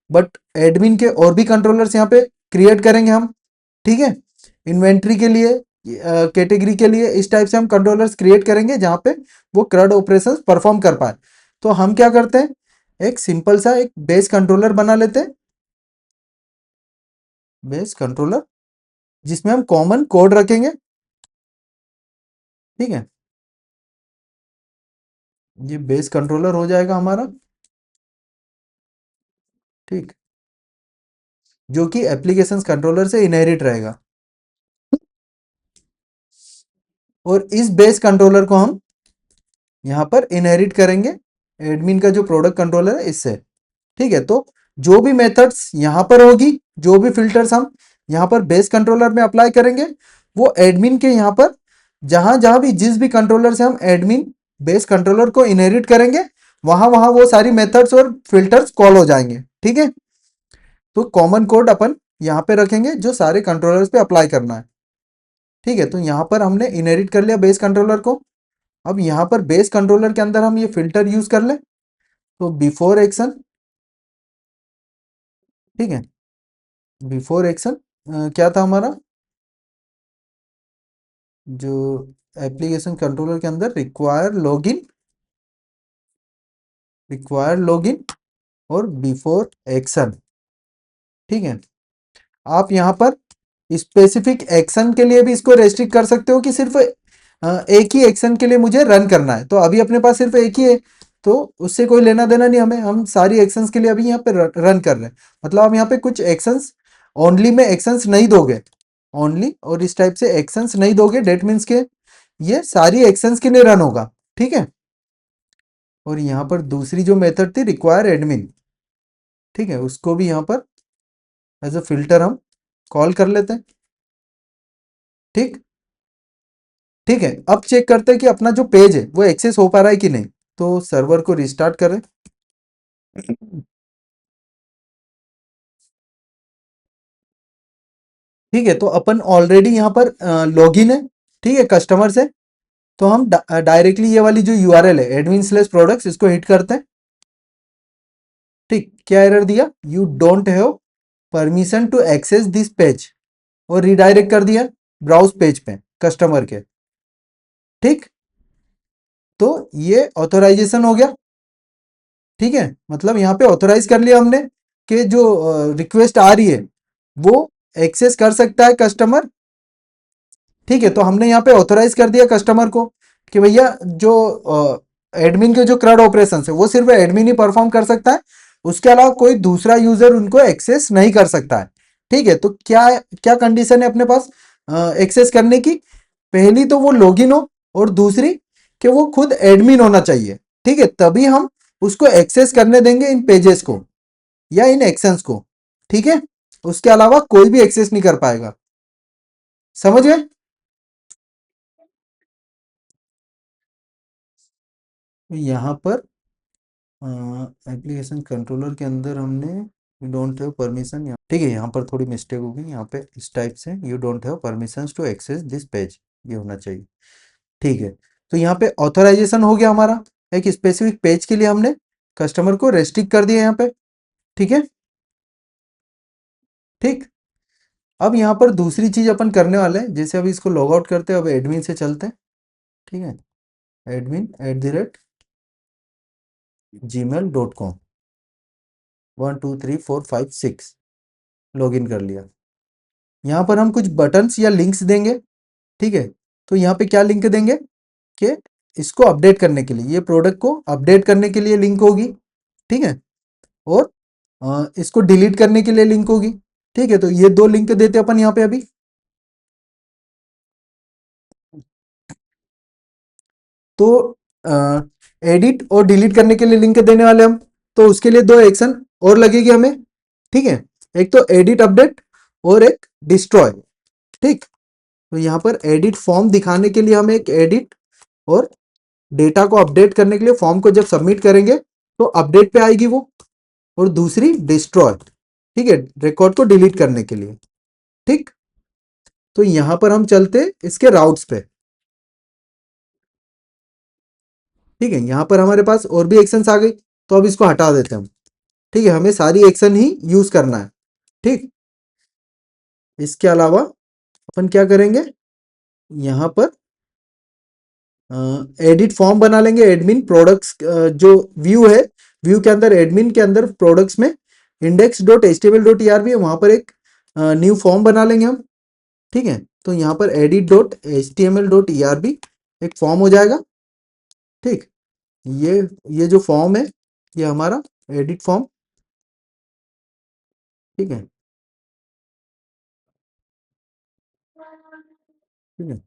Speaker 1: बट एडमिन के और भी कंट्रोलर्स यहाँ पे क्रिएट करेंगे हम। ठीक है, इन्वेंट्री के लिए, कैटेगरी के लिए, इस टाइप से हम कंट्रोलर्स क्रिएट करेंगे जहाँ पे वो क्रड ऑपरेशंस परफॉर्म कर पाए। तो हम क्या करते हैं, एक सिंपल सा एक बेस कंट्रोलर बना लेते हैं, बेस कंट्रोलर जिसमें हम कॉमन कोड रखेंगे। ठीक है, ये बेस कंट्रोलर हो जाएगा हमारा। ठीक, जो कि एप्लीकेशंस कंट्रोलर से इनहेरिट रहेगा। और इस बेस कंट्रोलर को हम यहाँ पर इनहेरिट करेंगे एडमिन का जो प्रोडक्ट कंट्रोलर है इससे। ठीक है, तो जो भी मेथड्स यहाँ पर होगी, जो भी फिल्टर्स हम यहाँ पर बेस कंट्रोलर में अप्लाई करेंगे, वो एडमिन के यहाँ पर जहां जहां भी जिस भी कंट्रोलर से हम एडमिन बेस कंट्रोलर को इनहेरिट करेंगे, वहां वहां वो सारी मेथड्स और फिल्टर्स कॉल हो जाएंगे। ठीक है, तो कॉमन कोड अपन यहाँ पे रखेंगे जो सारे कंट्रोलर्स पे अप्लाई करना है। ठीक है, तो यहाँ पर हमने इनहेरिट कर लिया बेस कंट्रोलर को। अब यहाँ पर बेस कंट्रोलर के अंदर हम ये फिल्टर यूज कर लें, तो बिफोर एक्शन, ठीक है, बिफोर एक्शन क्या था हमारा, जो एप्लीकेशन कंट्रोलर के अंदर रिक्वायर लॉगिन और बिफोर एक्शन, ठीक है। आप यहाँ पर स्पेसिफिक एक्शन के लिए भी इसको रेस्ट्रिक्ट कर सकते हो कि सिर्फ एक ही एक्शन के लिए मुझे रन करना है, तो अभी अपने पास सिर्फ एक ही है, तो उससे कोई लेना देना नहीं हमें, हम सारी एक्शंस के लिए अभी यहाँ पे रन कर रहे हैं। मतलब हम यहाँ पे कुछ एक्शंस ओनली में एक्शंस नहीं दोगे, ओनली और इस टाइप से एक्शंस नहीं दोगे, डेट मीन्स के ये सारी एक्शंस के लिए रन होगा, ठीक है। और यहाँ पर दूसरी जो मेथड थी रिक्वायर एडमिन, ठीक है, उसको भी यहाँ पर एज अ फिल्टर हम कॉल कर लेते हैं, ठीक, ठीक है। अब चेक करते हैं कि अपना जो पेज है वो एक्सेस हो पा रहा है कि नहीं, तो सर्वर को रिस्टार्ट करें, ठीक है। तो अपन ऑलरेडी यहाँ पर लॉगिन है, ठीक है, कस्टमर से, तो हम डायरेक्टली ये वाली जो यूआरएल है admin/products इसको हिट करते हैं, ठीक। क्या एरर दिया, you don't have permission to access this page, और रिडायरेक्ट कर दिया ब्राउज पेज पे कस्टमर के, ठीक। तो ये ऑथोराइजेशन हो गया, ठीक है, मतलब यहाँ पे ऑथोराइज कर लिया हमने कि जो रिक्वेस्ट आ रही है वो एक्सेस कर सकता है कस्टमर, ठीक है। तो हमने यहाँ पे ऑथोराइज कर दिया कस्टमर को कि भैया जो एडमिन के जो क्रड ऑपरेशन है वो सिर्फ एडमिन ही परफॉर्म कर सकता है, उसके अलावा कोई दूसरा यूजर उनको एक्सेस नहीं कर सकता है, ठीक है। तो क्या क्या कंडीशन है अपने पास एक्सेस करने की, पहली तो वो लॉगिन हो, और दूसरी कि वो खुद एडमिन होना चाहिए, ठीक है, तभी हम उसको एक्सेस करने देंगे इन पेजेस को या इन एक्शंस को, ठीक है। उसके अलावा कोई भी एक्सेस नहीं कर पाएगा, समझ गए। यहाँ पर एप्लीकेशन कंट्रोलर के अंदर हमने यू डोंट हैव परमिशन, ठीक है, यहाँ पर थोड़ी मिस्टेक हो गई, यहाँ पे इस टाइप से you don't have permission to access this page ये होना चाहिए, ठीक है। तो यहाँ पे ऑथराइजेशन हो गया हमारा, एक स्पेसिफिक पेज के लिए हमने कस्टमर को रेस्ट्रिक्ट कर दिया यहाँ पे, ठीक है, ठीक। अब यहाँ पर दूसरी चीज अपन करने वाले हैं, जैसे अभी इसको लॉग आउट करते हैं, अब एडमिन से चलते हैं, ठीक है, admin@gmail.com 1 2 3 4 5 6 लॉग इन कर लिया। यहाँ पर हम कुछ बटन्स या लिंक्स देंगे, ठीक है। तो यहाँ पे क्या लिंक देंगे कि इसको अपडेट करने के लिए, ये प्रोडक्ट को अपडेट करने के लिए लिंक होगी, ठीक है, और इसको डिलीट करने के लिए लिंक होगी, ठीक है। तो ये दो लिंक देते अपन यहाँ पे अभी, तो एडिट और डिलीट करने के लिए लिंक देने वाले हम, तो उसके लिए दो एक्शन और लगेगी हमें, ठीक है, एक तो एडिट अपडेट और एक डिस्ट्रॉय, ठीक। तो यहाँ पर एडिट फॉर्म दिखाने के लिए हम एक एडिट, और डेटा को अपडेट करने के लिए फॉर्म को जब सबमिट करेंगे तो अपडेट पे आएगी वो, और दूसरी डिस्ट्रॉय, ठीक है, रिकॉर्ड को डिलीट करने के लिए, ठीक। तो यहां पर हम चलते इसके राउट्स पे, ठीक है, यहां पर हमारे पास और भी एक्शंस आ गई, तो अब इसको हटा देते हैं हम, ठीक है, हमें सारी एक्शन ही यूज करना है, ठीक। इसके अलावा अपन क्या करेंगे, यहां पर एडिट फॉर्म बना लेंगे, एडमिन प्रोडक्ट्स जो व्यू है, व्यू के अंदर एडमिन के अंदर प्रोडक्ट्स में index.html.erb है, वहां पर एक न्यू फॉर्म बना लेंगे हम, ठीक है। तो यहाँ पर edit.html.erb एक फॉर्म हो जाएगा, ठीक। ये ये जो फॉर्म है ये हमारा एडिट फॉर्म, ठीक है, ठीक है,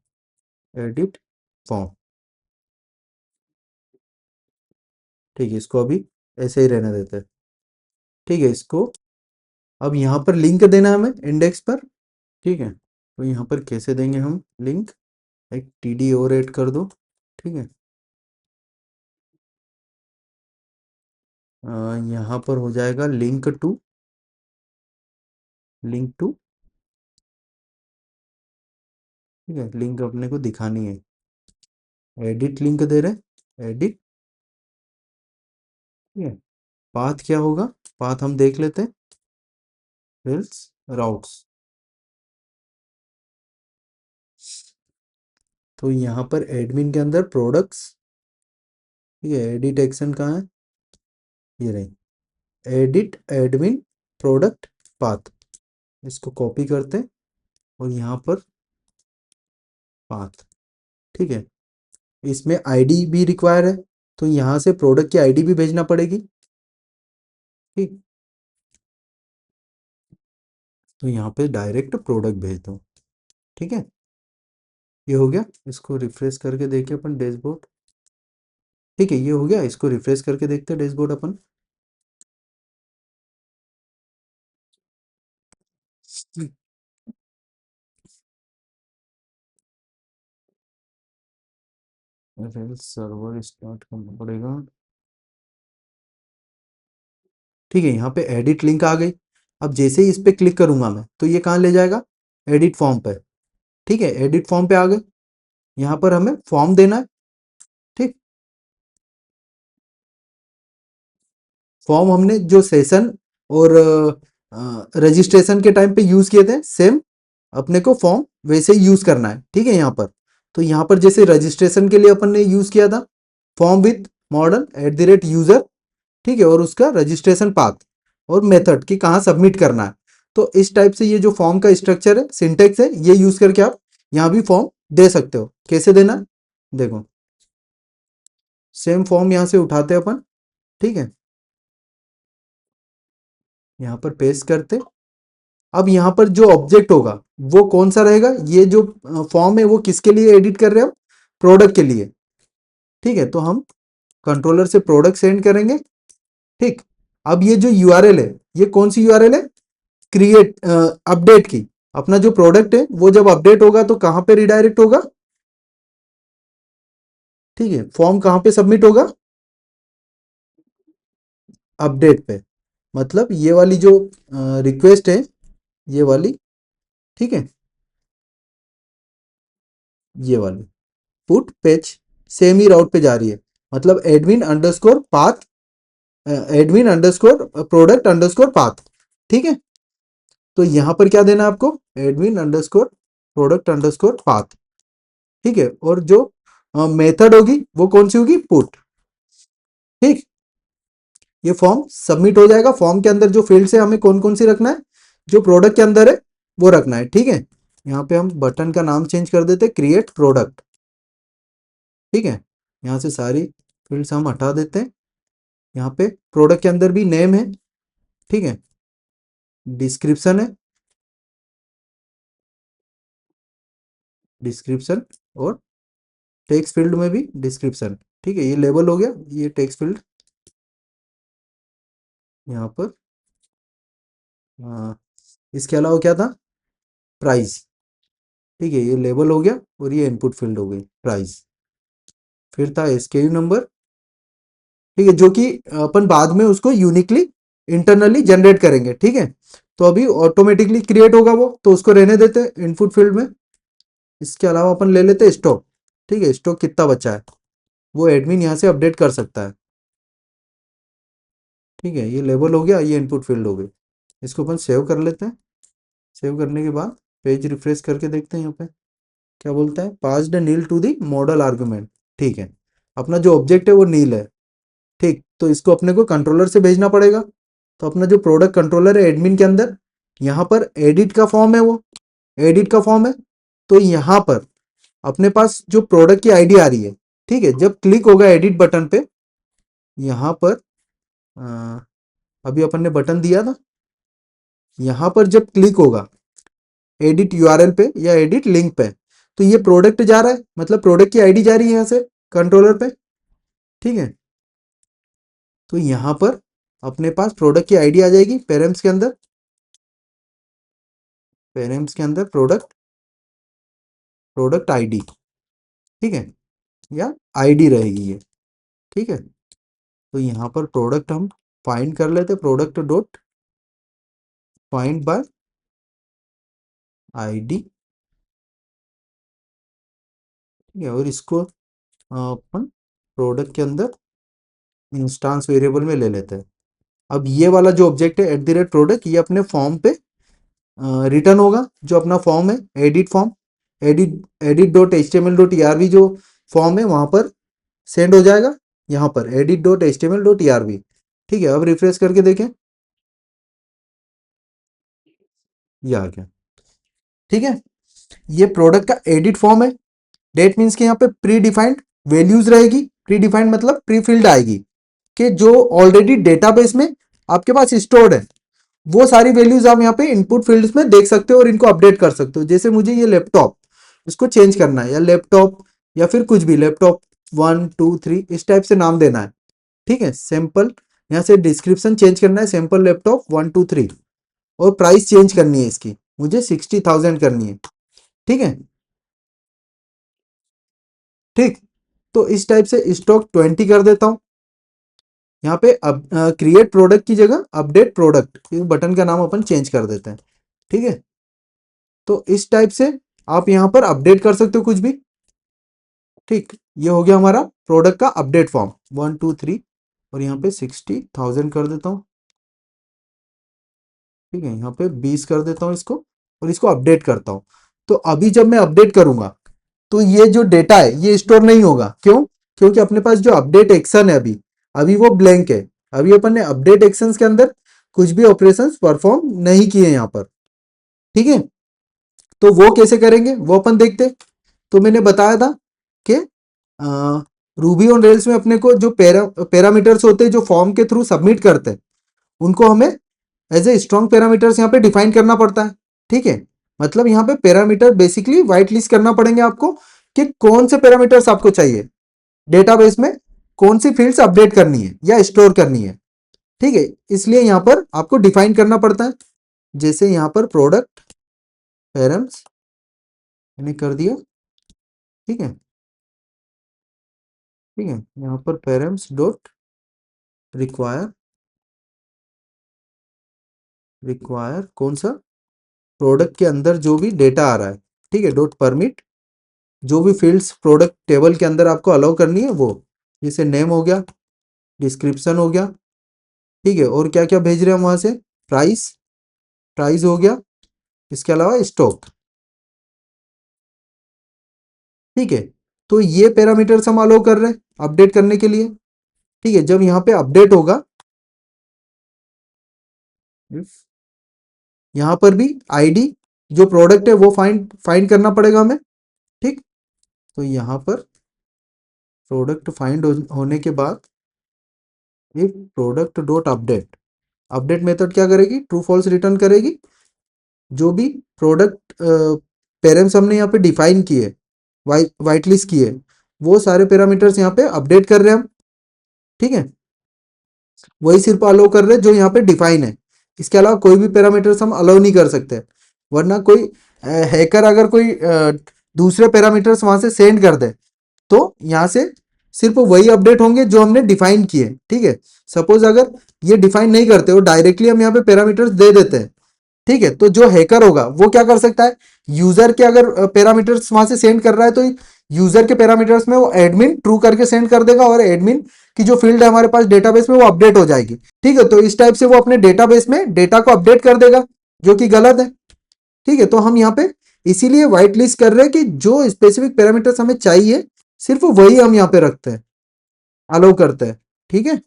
Speaker 1: एडिट फॉर्म, ठीक है, इसको अभी ऐसे ही रहने देते हैं, ठीक है। इसको अब यहाँ पर लिंक देना है हमें इंडेक्स पर, ठीक है। तो यहाँ पर कैसे देंगे हम लिंक, एक टीडी और ऐड कर दो, ठीक है। यहाँ पर हो जाएगा लिंक टू, ठीक है, लिंक अपने को दिखानी है, एडिट लिंक दे रहे, एडिट, ठीक है। पाथ क्या होगा, पाथ हम देख लेते हैं, फिल्स राउट्स। तो यहाँ पर एडमिन के अंदर प्रोडक्ट्स, ठीक है, एडिट एक्शन कहाँ है, ये रही, एडिट एडमिन प्रोडक्ट पाथ। इसको कॉपी करते हैं और यहाँ पर पाथ, ठीक है। इसमें आईडी भी रिक्वायर है, तो यहाँ से प्रोडक्ट की आईडी भी भेजना पड़ेगी, ठीक। तो यहाँ पे डायरेक्ट प्रोडक्ट भेज दो, ठीक है। ये हो गया, इसको रिफ्रेश करके देखें अपन डैशबोर्ड, ठीक है, ये हो गया। इसको रिफ्रेश करके देखते हैं डैशबोर्ड अपन। सर्वर स्टार्ट करना पड़ेगा, ठीक है। यहाँ पे एडिट लिंक आ गई। अब जैसे ही इस पे क्लिक करूंगा मैं, तो ये कहाँ ले जाएगा, एडिट फॉर्म पे, ठीक है। एडिट फॉर्म पे आ गए, यहाँ पर हमें फॉर्म देना है, ठीक। फॉर्म हमने जो सेशन और रजिस्ट्रेशन के टाइम पे यूज किए थे, सेम अपने को फॉर्म वैसे ही यूज करना है, ठीक है। यहाँ पर तो यहाँ पर जैसे रजिस्ट्रेशन के लिए अपन ने यूज किया था, फॉर्म विथ मॉडर्न @यूजर, ठीक है, और उसका रजिस्ट्रेशन पाथ और मेथड कि कहाँ सबमिट करना है। तो इस टाइप से ये जो फॉर्म का स्ट्रक्चर है, सिंटेक्स है, ये यूज करके आप यहाँ भी फॉर्म दे सकते हो। कैसे देना है, देखो, सेम फॉर्म यहाँ से उठाते हैं अपन, ठीक है, यहाँ पर पेस्ट करते। अब यहाँ पर जो ऑब्जेक्ट होगा वो कौन सा रहेगा, ये जो फॉर्म है वो किसके लिए एडिट कर रहे हो, प्रोडक्ट के लिए, ठीक है। तो हम कंट्रोलर से प्रोडक्ट सेंड करेंगे, ठीक। अब ये जो यूआरएल है, ये कौन सी यूआरएल है, क्रिएट अपडेट की। अपना जो प्रोडक्ट है वो जब अपडेट होगा तो कहाँ पे रिडायरेक्ट होगा, ठीक है, फॉर्म कहाँ पे सबमिट होगा, अपडेट पे। मतलब ये वाली जो रिक्वेस्ट है, ये वाली, ठीक है, ये वाली पुट पेज सेम ही राउट पे जा रही है। मतलब admin underscore path, admin underscore product underscore path, ठीक है। तो यहां पर क्या देना है आपको, admin underscore product underscore path, ठीक है। और जो मेथड होगी वो कौन सी होगी, पुट, ठीक। ये फॉर्म सबमिट हो जाएगा। फॉर्म के अंदर जो फील्ड है हमें कौन कौन सी रखना है, जो प्रोडक्ट के अंदर है वो रखना है, ठीक है। यहाँ पे हम बटन का नाम चेंज कर देते, क्रिएट प्रोडक्ट, ठीक है। यहाँ से सारी फील्ड्स हम हटा देते हैं। यहाँ पे प्रोडक्ट के अंदर भी नेम है, ठीक है, डिस्क्रिप्शन है, डिस्क्रिप्शन, और टेक्स्ट फील्ड में भी डिस्क्रिप्शन, ठीक है। ये लेबल हो गया, ये टेक्स्ट फील्ड यहाँ पर। हाँ, इसके अलावा क्या था, प्राइस, ठीक है, ये लेबल हो गया और ये इनपुट फील्ड हो गई प्राइस। फिर था एसकेयू नंबर, ठीक है, जो कि अपन बाद में उसको यूनिकली इंटरनली जनरेट करेंगे, ठीक है। तो अभी ऑटोमेटिकली क्रिएट होगा वो, तो उसको रहने देते हैं इनपुट फील्ड में। इसके अलावा अपन ले लेते हैं स्टॉक, ठीक है, स्टॉक कितना बचा है वो एडमिन यहाँ से अपडेट कर सकता है, ठीक है। ये लेबल हो गया, ये इनपुट फील्ड हो गई। इसको अपन सेव कर लेते हैं। सेव करने के बाद पेज रिफ्रेश करके देखते हैं, यहाँ पे क्या बोलता है, passed nil to the model argument, ठीक है। अपना जो ऑब्जेक्ट है वो नील है, ठीक। तो इसको अपने को कंट्रोलर से भेजना पड़ेगा। तो अपना जो प्रोडक्ट कंट्रोलर है एडमिन के अंदर, यहाँ पर एडिट का फॉर्म है, वो एडिट का फॉर्म है। तो यहाँ पर अपने पास जो प्रोडक्ट की आईडी आ रही है, ठीक है, जब क्लिक होगा एडिट बटन पे, यहाँ पर अभी अपन ने बटन दिया था, यहाँ पर जब क्लिक होगा एडिट यूआरएल पे या एडिट लिंक पे, तो ये प्रोडक्ट जा रहा है, मतलब प्रोडक्ट की आईडी जा रही है यहाँ से कंट्रोलर पे, ठीक है। तो यहाँ पर अपने पास प्रोडक्ट की आईडी आ जाएगी पेरेंट्स के अंदर, पेरेंट्स के अंदर प्रोडक्ट, प्रोडक्ट आईडी, ठीक है, या आईडी रहेगी ये, ठीक है। तो यहाँ पर प्रोडक्ट हम फाइंड कर लेते, product dot find by ID, ठीक है। और इसको अपन प्रोडक्ट के अंदर इंस्टांस वेरिएबल में ले लेते हैं। अब ये वाला जो ऑब्जेक्ट है @प्रोडक्ट, ये अपने फॉर्म पे रिटर्न होगा, जो अपना फॉर्म है edit form, edit dot H T M L dot E R V जो फॉर्म है वहां पर सेंड हो जाएगा, यहाँ पर edit dot H T M L dot E R V. ठीक है, अब रिफ्रेश करके देखें, ये आ गया। ठीक है, ये प्रोडक्ट का एडिट फॉर्म है। डेट मीन्स के यहाँ पे प्री डिफाइंड वैल्यूज रहेगी, प्री डिफाइंड मतलब प्री फिल्ड आएगी कि जो ऑलरेडी डेटाबेस में आपके पास स्टोर्ड है, वो सारी वैल्यूज आप यहाँ पे इनपुट फील्ड्स में देख सकते हो और इनको अपडेट कर सकते हो। जैसे मुझे ये लैपटॉप, इसको चेंज करना है, या लैपटॉप या फिर कुछ भी, लैपटॉप 1 2 3 इस टाइप से नाम देना है। ठीक है, सैंपल, यहाँ से डिस्क्रिप्शन चेंज करना है, सैंपल लैपटॉप 1 2 3, और प्राइस चेंज करनी है इसकी, मुझे 60,000 करनी है। ठीक है, ठीक, तो इस टाइप से स्टॉक 20 कर देता हूँ। यहाँ पे अब क्रिएट प्रोडक्ट की जगह अपडेट प्रोडक्ट, इस बटन का नाम अपन चेंज कर देते हैं। ठीक है, तो इस टाइप से आप यहाँ पर अपडेट कर सकते हो कुछ भी। ठीक, ये हो गया हमारा प्रोडक्ट का अपडेट फॉर्म 1 2 3, और यहाँ पे 60,000 कर देता हूँ। ठीक है, यहाँ पे 20 कर देता हूँ इसको, और इसको अपडेट करता हूँ। तो अभी जब मैं अपडेट करूंगा तो ये जो डेटा है ये स्टोर नहीं होगा। क्यों? क्योंकि अपने पास जो अपडेट एक्शन है अभी अभी वो ब्लैंक है। अभी अपन ने अपडेट एक्शन के अंदर कुछ भी ऑपरेशंस परफॉर्म नहीं किए यहाँ पर। ठीक है, तो वो कैसे करेंगे वो अपन देखते। तो मैंने बताया था कि रूबी ऑन रेल्स में अपने को जो पैरामीटर्स होते हैं जो फॉर्म के थ्रू सबमिट करते हैं, उनको हमें एज ए स्ट्रॉन्ग पैरामीटर्स यहाँ पे डिफाइन करना पड़ता है। ठीक है, मतलब यहाँ पे पैरामीटर बेसिकली व्हाइट लिस्ट करना पड़ेंगे आपको कि कौन से पैरामीटर्स आपको चाहिए डेटाबेस में, कौन सी फील्ड्स अपडेट करनी है या स्टोर करनी है। ठीक है, इसलिए यहाँ पर आपको डिफाइन करना पड़ता है। जैसे यहाँ पर प्रोडक्ट पैरम्स मैंने कर दिया। ठीक है, ठीक है, यहाँ पर पैरम्स डॉट रिक्वायर, रिक्वायर कौन सा, प्रोडक्ट के अंदर जो भी डेटा आ रहा है। ठीक है, डॉट परमिट, जो भी फील्ड्स प्रोडक्ट टेबल के अंदर आपको अलाउ करनी है वो, जैसे नेम हो गया, डिस्क्रिप्शन हो गया। ठीक है, और क्या क्या भेज रहे हैं हम वहां से, प्राइस, प्राइस हो गया, इसके अलावा स्टॉक। ठीक है, तो ये पैरामीटर्स हम अलाउ कर रहे हैं अपडेट करने के लिए। ठीक है, जब यहाँ पे अपडेट होगा, यहाँ पर भी आईडी जो प्रोडक्ट है वो फाइंड फाइंड करना पड़ेगा हमें। ठीक, तो यहाँ पर प्रोडक्ट फाइंड होने के बाद ये product dot update, update method क्या करेगी, ट्रू फॉल्स रिटर्न करेगी। जो भी प्रोडक्ट पेरेंट्स हमने यहाँ पे डिफाइन किए, वाइट लिस्ट किए, वो सारे पैरामीटर्स यहाँ पे अपडेट कर रहे हैं हम। ठीक है, वही सिर्फ अलाउ कर रहे हैं जो यहाँ पे डिफाइन है। इसके अलावा कोई भी पैरामीटर्स हम अलाउ नहीं कर सकते, वरना कोई हैकर अगर कोई दूसरे पैरामीटर्स वहां से सेंड कर दे तो यहाँ से सिर्फ वही अपडेट होंगे जो हमने डिफाइन किए। ठीक है, सपोज अगर ये डिफाइन नहीं करते हो, डायरेक्टली हम यहाँ पे पैरामीटर्स दे देते हैं। ठीक है, तो जो हैकर होगा वो क्या कर सकता है, यूजर के अगर पैरामीटर्स वहां से सेंड कर रहा है तो यूजर के पैरामीटर्स में वो एडमिन ट्रू करके सेंड कर देगा, और एडमिन की जो फील्ड है हमारे पास डेटाबेस में वो अपडेट हो जाएगी। ठीक है, तो इस टाइप से वो अपने डेटाबेस में डेटा को अपडेट कर देगा, जो कि गलत है। ठीक है, तो हम यहाँ पे इसीलिए व्हाइट लिस्ट कर रहे हैं कि जो स्पेसिफिक पैरामीटर्स हमें चाहिए सिर्फ वही हम यहाँ पे रखते हैं, अलाउ करते हैं। ठीक है,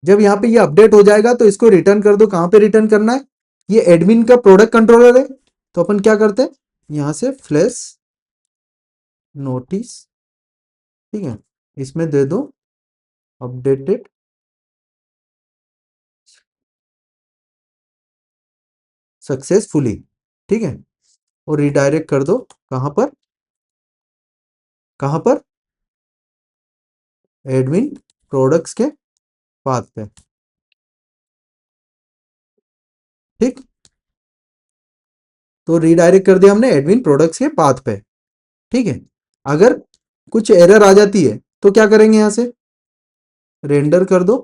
Speaker 1: जब यहाँ पे ये अपडेट हो जाएगा तो इसको रिटर्न कर दो। कहाँ पे रिटर्न करना है, ये एडमिन का प्रोडक्ट कंट्रोलर है, तो अपन क्या करते हैं, यहाँ से फ्लैश नोटिस, ठीक है, इसमें दे दो अपडेटेड सक्सेसफुली। ठीक है, और रिडायरेक्ट कर दो कहाँ पर, कहाँ पर, एडमिन प्रोडक्ट्स के पाथ पे। ठीक, तो रिडायरेक्ट कर दिया हमने एडमिन प्रोडक्ट्स के पाथ पे। ठीक है, अगर कुछ एरर आ जाती है तो क्या करेंगे, यहाँ से रेंडर कर दो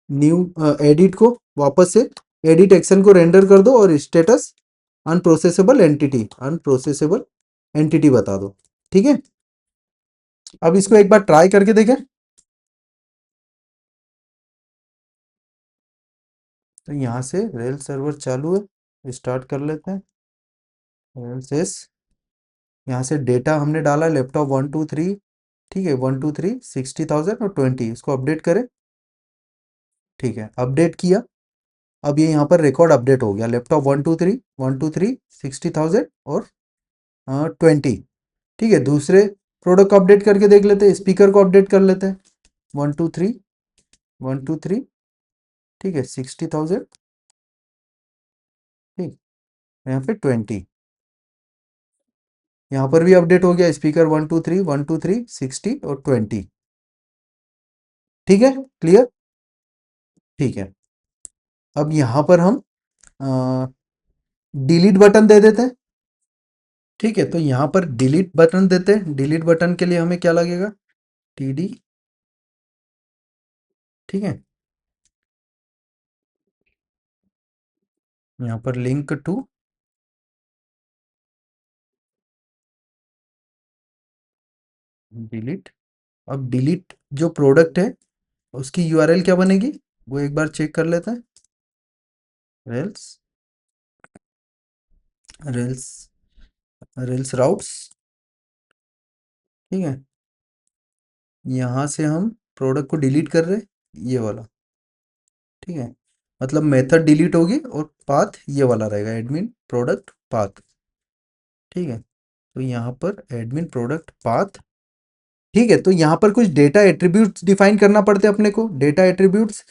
Speaker 1: न्यू एडिट को, वापस से एडिट एक्शन को रेंडर कर दो, और स्टेटस अनप्रोसेसेबल एंटिटी, अनप्रोसेसेबल एंटिटी बता दो। ठीक है, अब इसको एक बार ट्राई करके देखें। तो यहाँ से रेल सर्वर चालू है, स्टार्ट कर लेते हैं। रेल्स एस, यहाँ से डेटा हमने डाला लैपटॉप 123, ठीक है, 123 60,000 और 20, इसको अपडेट करें। ठीक है, अपडेट किया। अब ये यहाँ पर रिकॉर्ड अपडेट हो गया, लैपटॉप 123 60,000 और 20। ठीक है, दूसरे प्रोडक्ट को अपडेट करके देख लेते हैं, स्पीकर को अपडेट कर लेते हैं। 123 ठीक है, 60,000, ठीक, यहाँ पे 20, यहाँ पर भी अपडेट हो गया, स्पीकर 123 60 और 20। ठीक है, क्लियर। ठीक है, अब यहाँ पर हम डिलीट बटन दे देते हैं। ठीक है, तो यहाँ पर डिलीट बटन देते हैं। डिलीट बटन के लिए हमें क्या लगेगा, टीडी, ठीक है, यहाँ पर लिंक टू डिलीट। अब डिलीट जो प्रोडक्ट है उसकी यूआरएल क्या बनेगी, वो एक बार चेक कर लेते हैं। रेल्स रेल्स रेल्स राउट्स, ठीक है, यहाँ से हम प्रोडक्ट को डिलीट कर रहे हैं, ये वाला, ठीक है, मतलब मेथड डिलीट होगी और पाथ ये वाला रहेगा, एडमिन प्रोडक्ट पाथ। ठीक है, तो यहाँ पर एडमिन प्रोडक्ट पाथ। ठीक है, तो यहाँ पर कुछ डेटा एट्रीब्यूट्स डिफाइन करना पड़ते हैं अपने को। डेटा एट्रीब्यूट्स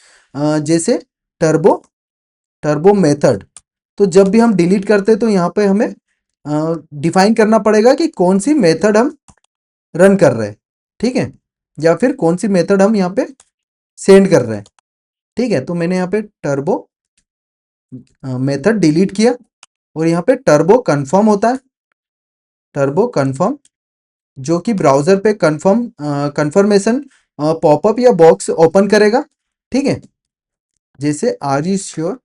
Speaker 1: जैसे टर्बो टर्बो मेथड। तो जब भी हम डिलीट करते हैं तो यहाँ पे हमें डिफाइन करना पड़ेगा कि कौन सी मेथड हम रन कर रहे हैं, ठीक है, या फिर कौन सी मेथड हम यहाँ पे सेंड कर रहे हैं। ठीक है, तो मैंने यहाँ पे टर्बो मेथड डिलीट किया और यहाँ पे टर्बो कन्फर्म होता है, टर्बो कन्फर्म, जो कि ब्राउजर पे कंफर्मेशन पॉपअप या बॉक्स ओपन करेगा। ठीक है, जैसे आर यू श्योर,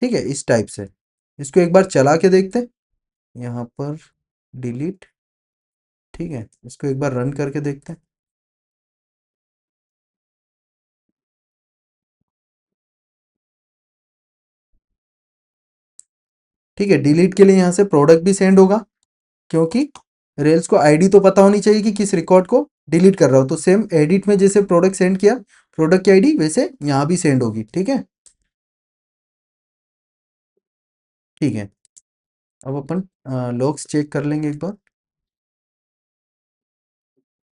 Speaker 1: ठीक है, इस टाइप से। इसको एक बार चला के देखते हैं, यहाँ पर डिलीट, ठीक है, इसको एक बार रन करके देखते हैं। ठीक है, डिलीट के लिए यहाँ से प्रोडक्ट भी सेंड होगा, क्योंकि रेल्स को आईडी तो पता होनी चाहिए कि किस रिकॉर्ड को डिलीट कर रहा हो। तो सेम एडिट में जैसे प्रोडक्ट सेंड किया, प्रोडक्ट की आईडी वैसे यहाँ भी सेंड होगी। ठीक है, ठीक है, अब अपन लॉग्स चेक कर लेंगे एक बार।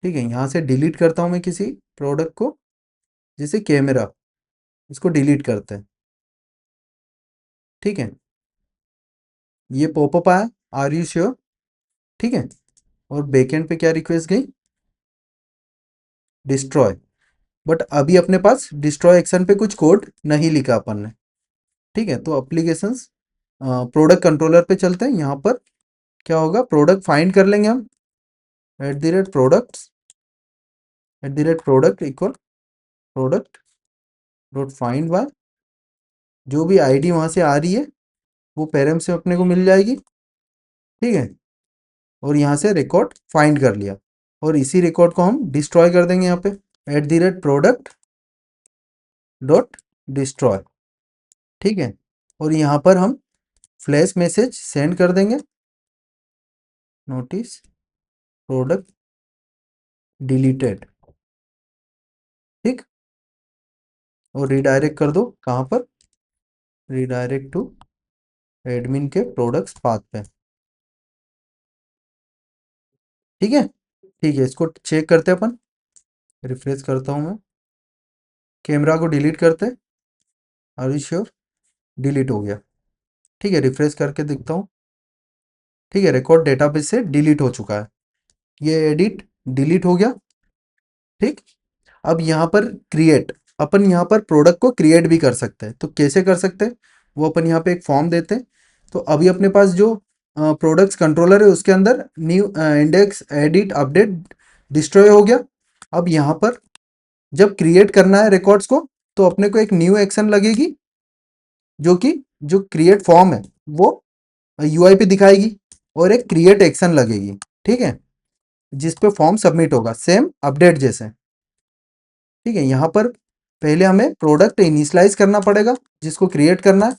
Speaker 1: ठीक है, यहाँ से डिलीट करता हूँ मैं किसी प्रोडक्ट को, जैसे कैमरा, इसको डिलीट करते हैं। ठीक है, ये पॉपअप आया, आर यू श्योर, ठीक है, और बैकएंड पे क्या रिक्वेस्ट गई, डिस्ट्रॉय। बट अभी अपने पास डिस्ट्रॉय एक्शन पे कुछ कोड नहीं लिखा अपन ने। ठीक है, तो एप्लीकेशंस प्रोडक्ट कंट्रोलर पे चलते हैं। यहाँ पर क्या होगा, प्रोडक्ट फाइंड कर लेंगे हम, @products @product equal product dot find by, जो भी आईडी वहाँ से आ रही है वो पैरम से अपने को मिल जाएगी। ठीक है, और यहाँ से रिकॉर्ड फाइंड कर लिया और इसी रिकॉर्ड को हम डिस्ट्रॉय कर देंगे यहाँ पे, @प्रोडक्ट डॉट डिस्ट्रॉय। ठीक है, और यहाँ पर हम फ्लैश मैसेज सेंड कर देंगे, नोटिस प्रोडक्ट डिलीटेड। ठीक, और रिडायरेक्ट कर दो, कहाँ पर, रिडायरेक्ट टू एडमिन के प्रोडक्ट्स पाथ पे। ठीक है, ठीक है, इसको चेक करते हैं अपन, रिफ्रेश करता हूँ मैं, कैमरा को डिलीट करते हैं, आर यू श्योर, डिलीट हो गया। ठीक है, रिफ्रेश करके दिखता हूँ। ठीक है, रिकॉर्ड डेटाबेस से डिलीट हो चुका है, ये एडिट डिलीट हो गया। ठीक, अब यहाँ पर क्रिएट, अपन यहाँ पर प्रोडक्ट को क्रिएट भी कर सकते हैं। तो कैसे कर सकते हैं, वो अपन यहाँ पे एक फॉर्म देते हैं। तो अभी अपने पास जो प्रोडक्ट्स कंट्रोलर है उसके अंदर new index edit update destroy हो गया। अब यहाँ पर जब क्रिएट करना है रिकॉर्ड्स को, तो अपने को एक न्यू एक्शन लगेगी, जो कि जो क्रिएट फॉर्म है वो यूआई पे दिखाएगी। और एक क्रिएट एक्शन लगेगी, ठीक है, जिस पे फॉर्म सबमिट होगा, सेम अपडेट जैसे। ठीक है, यहाँ पर पहले हमें प्रोडक्ट इनिशियलाइज करना पड़ेगा, जिसको क्रिएट करना है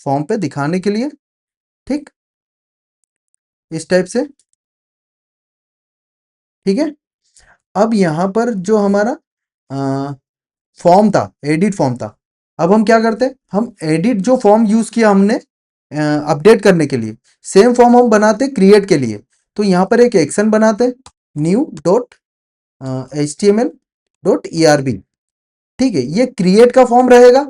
Speaker 1: फॉर्म पे दिखाने के लिए। ठीक, इस टाइप से। ठीक है, अब यहाँ पर जो हमारा फॉर्म था, एडिट फॉर्म था, अब हम क्या करते हैं, हम एडिट जो फॉर्म यूज किया हमने अपडेट करने के लिए, सेम फॉर्म हम बनाते क्रिएट के लिए। तो यहाँ पर एक एक्शन बनाते, न्यू डॉट HTML.ERB। ठीक है, ये क्रिएट का फॉर्म रहेगा।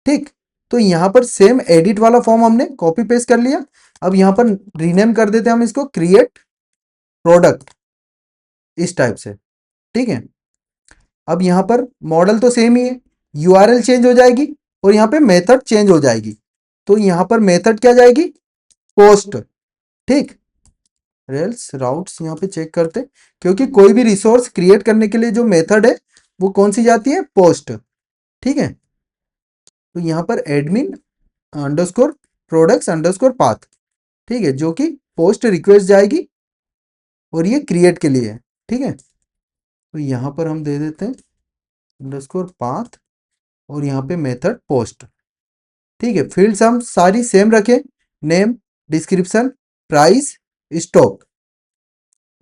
Speaker 1: ठीक, तो यहाँ पर सेम एडिट वाला फॉर्म हमने कॉपी पेस्ट कर लिया। अब यहाँ पर रीनेम कर देते हैं हम इसको क्रिएट प्रोडक्ट, इस टाइप से। ठीक है, अब यहाँ पर मॉडल तो सेम ही है, यूआरएल चेंज हो जाएगी और यहाँ पे मेथड चेंज हो जाएगी। तो यहाँ पर मेथड क्या जाएगी, पोस्ट। ठीक, रेल्स राउट्स यहाँ पे चेक करते, क्योंकि कोई भी रिसोर्स क्रिएट करने के लिए जो मेथड है वो कौन सी जाती है, पोस्ट। ठीक है, तो यहाँ पर admin underscore products underscore path, ठीक है, जो कि पोस्ट रिक्वेस्ट जाएगी और ये क्रिएट के लिए है। ठीक है, तो यहाँ पर हम दे देते हैं अंडरस्कोर पाथ और यहाँ पे मेथड पोस्ट। ठीक है, फील्ड्स हम सारी सेम रखें, नेम, डिस्क्रिप्शन, प्राइस, स्टॉक।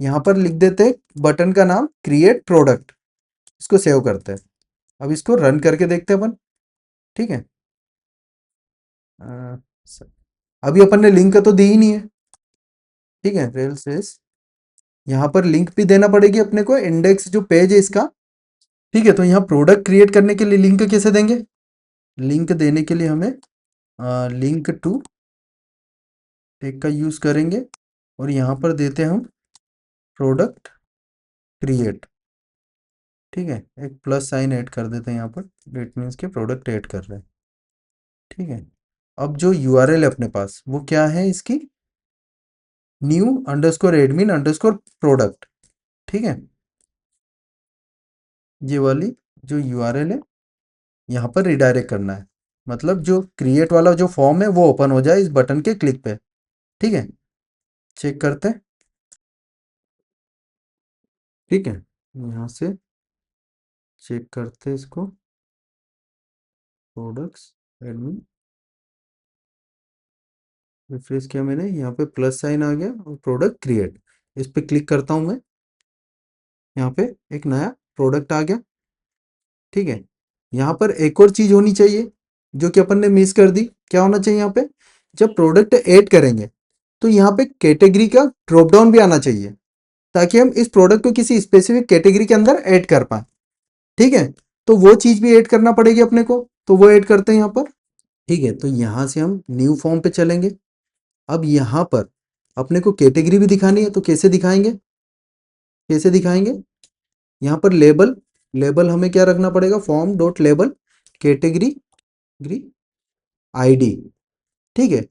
Speaker 1: यहाँ पर लिख देते हैं बटन का नाम क्रिएट प्रोडक्ट, इसको सेव करते हैं। अब इसको रन करके देखते हैं अपन। ठीक है, अ, अभी अपन ने लिंक तो दी ही नहीं है। ठीक है, रेल्स, यहाँ पर लिंक भी देना पड़ेगी अपने को, इंडेक्स जो पेज है इसका। ठीक है, तो यहाँ प्रोडक्ट क्रिएट करने के लिए लिंक कैसे देंगे, लिंक देने के लिए हमें लिंक टू टेक का यूज करेंगे और यहाँ पर देते हैं हम प्रोडक्ट क्रिएट। ठीक है, एक प्लस साइन ऐड कर देते हैं यहाँ पर, इट मीन्स के प्रोडक्ट ऐड कर रहे हैं। ठीक है, अब जो यूआरएल है अपने पास वो क्या है इसकी, new underscore admin underscore product. ठीक है, ये वाली जो यूआरएल है यहाँ पर रिडायरेक्ट करना है, मतलब जो क्रिएट वाला जो फॉर्म है वो ओपन हो जाए इस बटन के क्लिक पे। ठीक है, चेक करते हैं। ठीक है, यहाँ से चेक करते हैं इसको, प्रोडक्ट्स एडमिन, रिफ्रेश किया मैंने, यहाँ पे प्लस साइन आ गया और प्रोडक्ट क्रिएट, इस पे क्लिक करता हूँ मैं, यहाँ पे एक नया प्रोडक्ट आ गया। ठीक है, यहाँ पर एक और चीज होनी चाहिए जो कि अपन ने मिस कर दी। क्या होना चाहिए यहाँ पे, जब प्रोडक्ट ऐड करेंगे तो यहाँ पे कैटेगरी का ड्रॉप डाउन भी आना चाहिए, ताकि हम इस प्रोडक्ट को किसी स्पेसिफिक कैटेगरी के अंदर ऐड कर पाए। ठीक है, तो वो चीज भी ऐड करना पड़ेगी अपने को, तो वो ऐड करते हैं यहाँ पर। ठीक है, तो यहाँ से हम न्यू फॉर्म पे चलेंगे। अब यहाँ पर अपने को कैटेगरी भी दिखानी है, तो कैसे दिखाएंगे, कैसे दिखाएंगे, यहाँ पर लेबल, लेबल हमें क्या रखना पड़ेगा, form dot label category ID. ठीक है,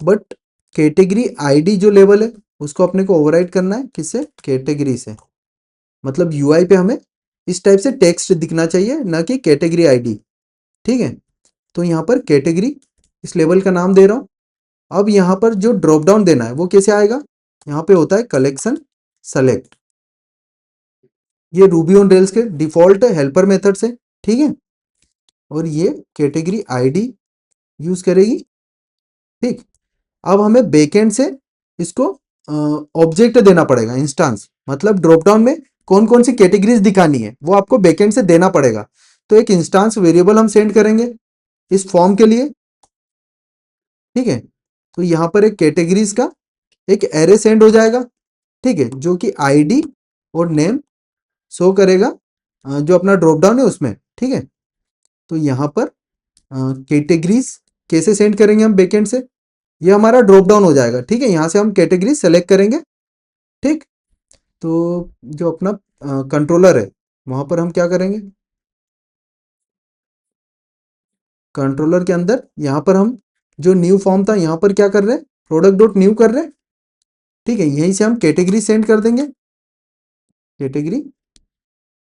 Speaker 1: बट कैटेगरी आईडी जो लेबल है उसको अपने को ओवरराइड करना है, किससे, कैटेगरी से। मतलब यूआई पे हमें इस टाइप से टेक्स्ट दिखना चाहिए, ना कि कैटेगरी आईडी। ठीक है, तो यहाँ पर कैटेगरी इस लेवल का नाम दे रहा हूँ। अब यहाँ पर जो ड्रॉप डाउन देना है वो कैसे आएगा, यहाँ पे होता है कलेक्शन सेलेक्ट, ये रूबी ऑन रेल्स के डिफॉल्ट हेल्पर मेथड से। ठीक है, और ये कैटेगरी आईडी यूज करेगी। ठीक, अब हमें बैकएंड से इसको ऑब्जेक्ट देना पड़ेगा, इंस्टेंस, मतलब ड्रॉप डाउन में कौन कौन सी कैटेगरीज दिखानी है वो आपको बैकएंड से देना पड़ेगा। तो एक इंस्टेंस वेरिएबल हम सेंड करेंगे इस फॉर्म के लिए। ठीक है, तो यहाँ पर एक कैटेगरीज का एक एरे सेंड हो जाएगा। ठीक है, जो कि आईडी और नेम शो करेगा जो अपना ड्रॉप डाउन है उसमें। ठीक है, तो यहाँ पर कैटेगरीज कैसे सेंड करेंगे हम बैकएंड से, ये हमारा ड्रॉप डाउन हो जाएगा। ठीक है, यहाँ से हम कैटेगरी सेलेक्ट करेंगे। ठीक, तो जो अपना कंट्रोलर है वहाँ पर हम क्या करेंगे, कंट्रोलर के अंदर यहाँ पर हम जो न्यू फॉर्म था यहाँ पर क्या कर रहे हैं, प्रोडक्ट डॉट न्यू कर रहे हैं। ठीक है, यहीं से हम कैटेगरी सेंड कर देंगे, कैटेगरी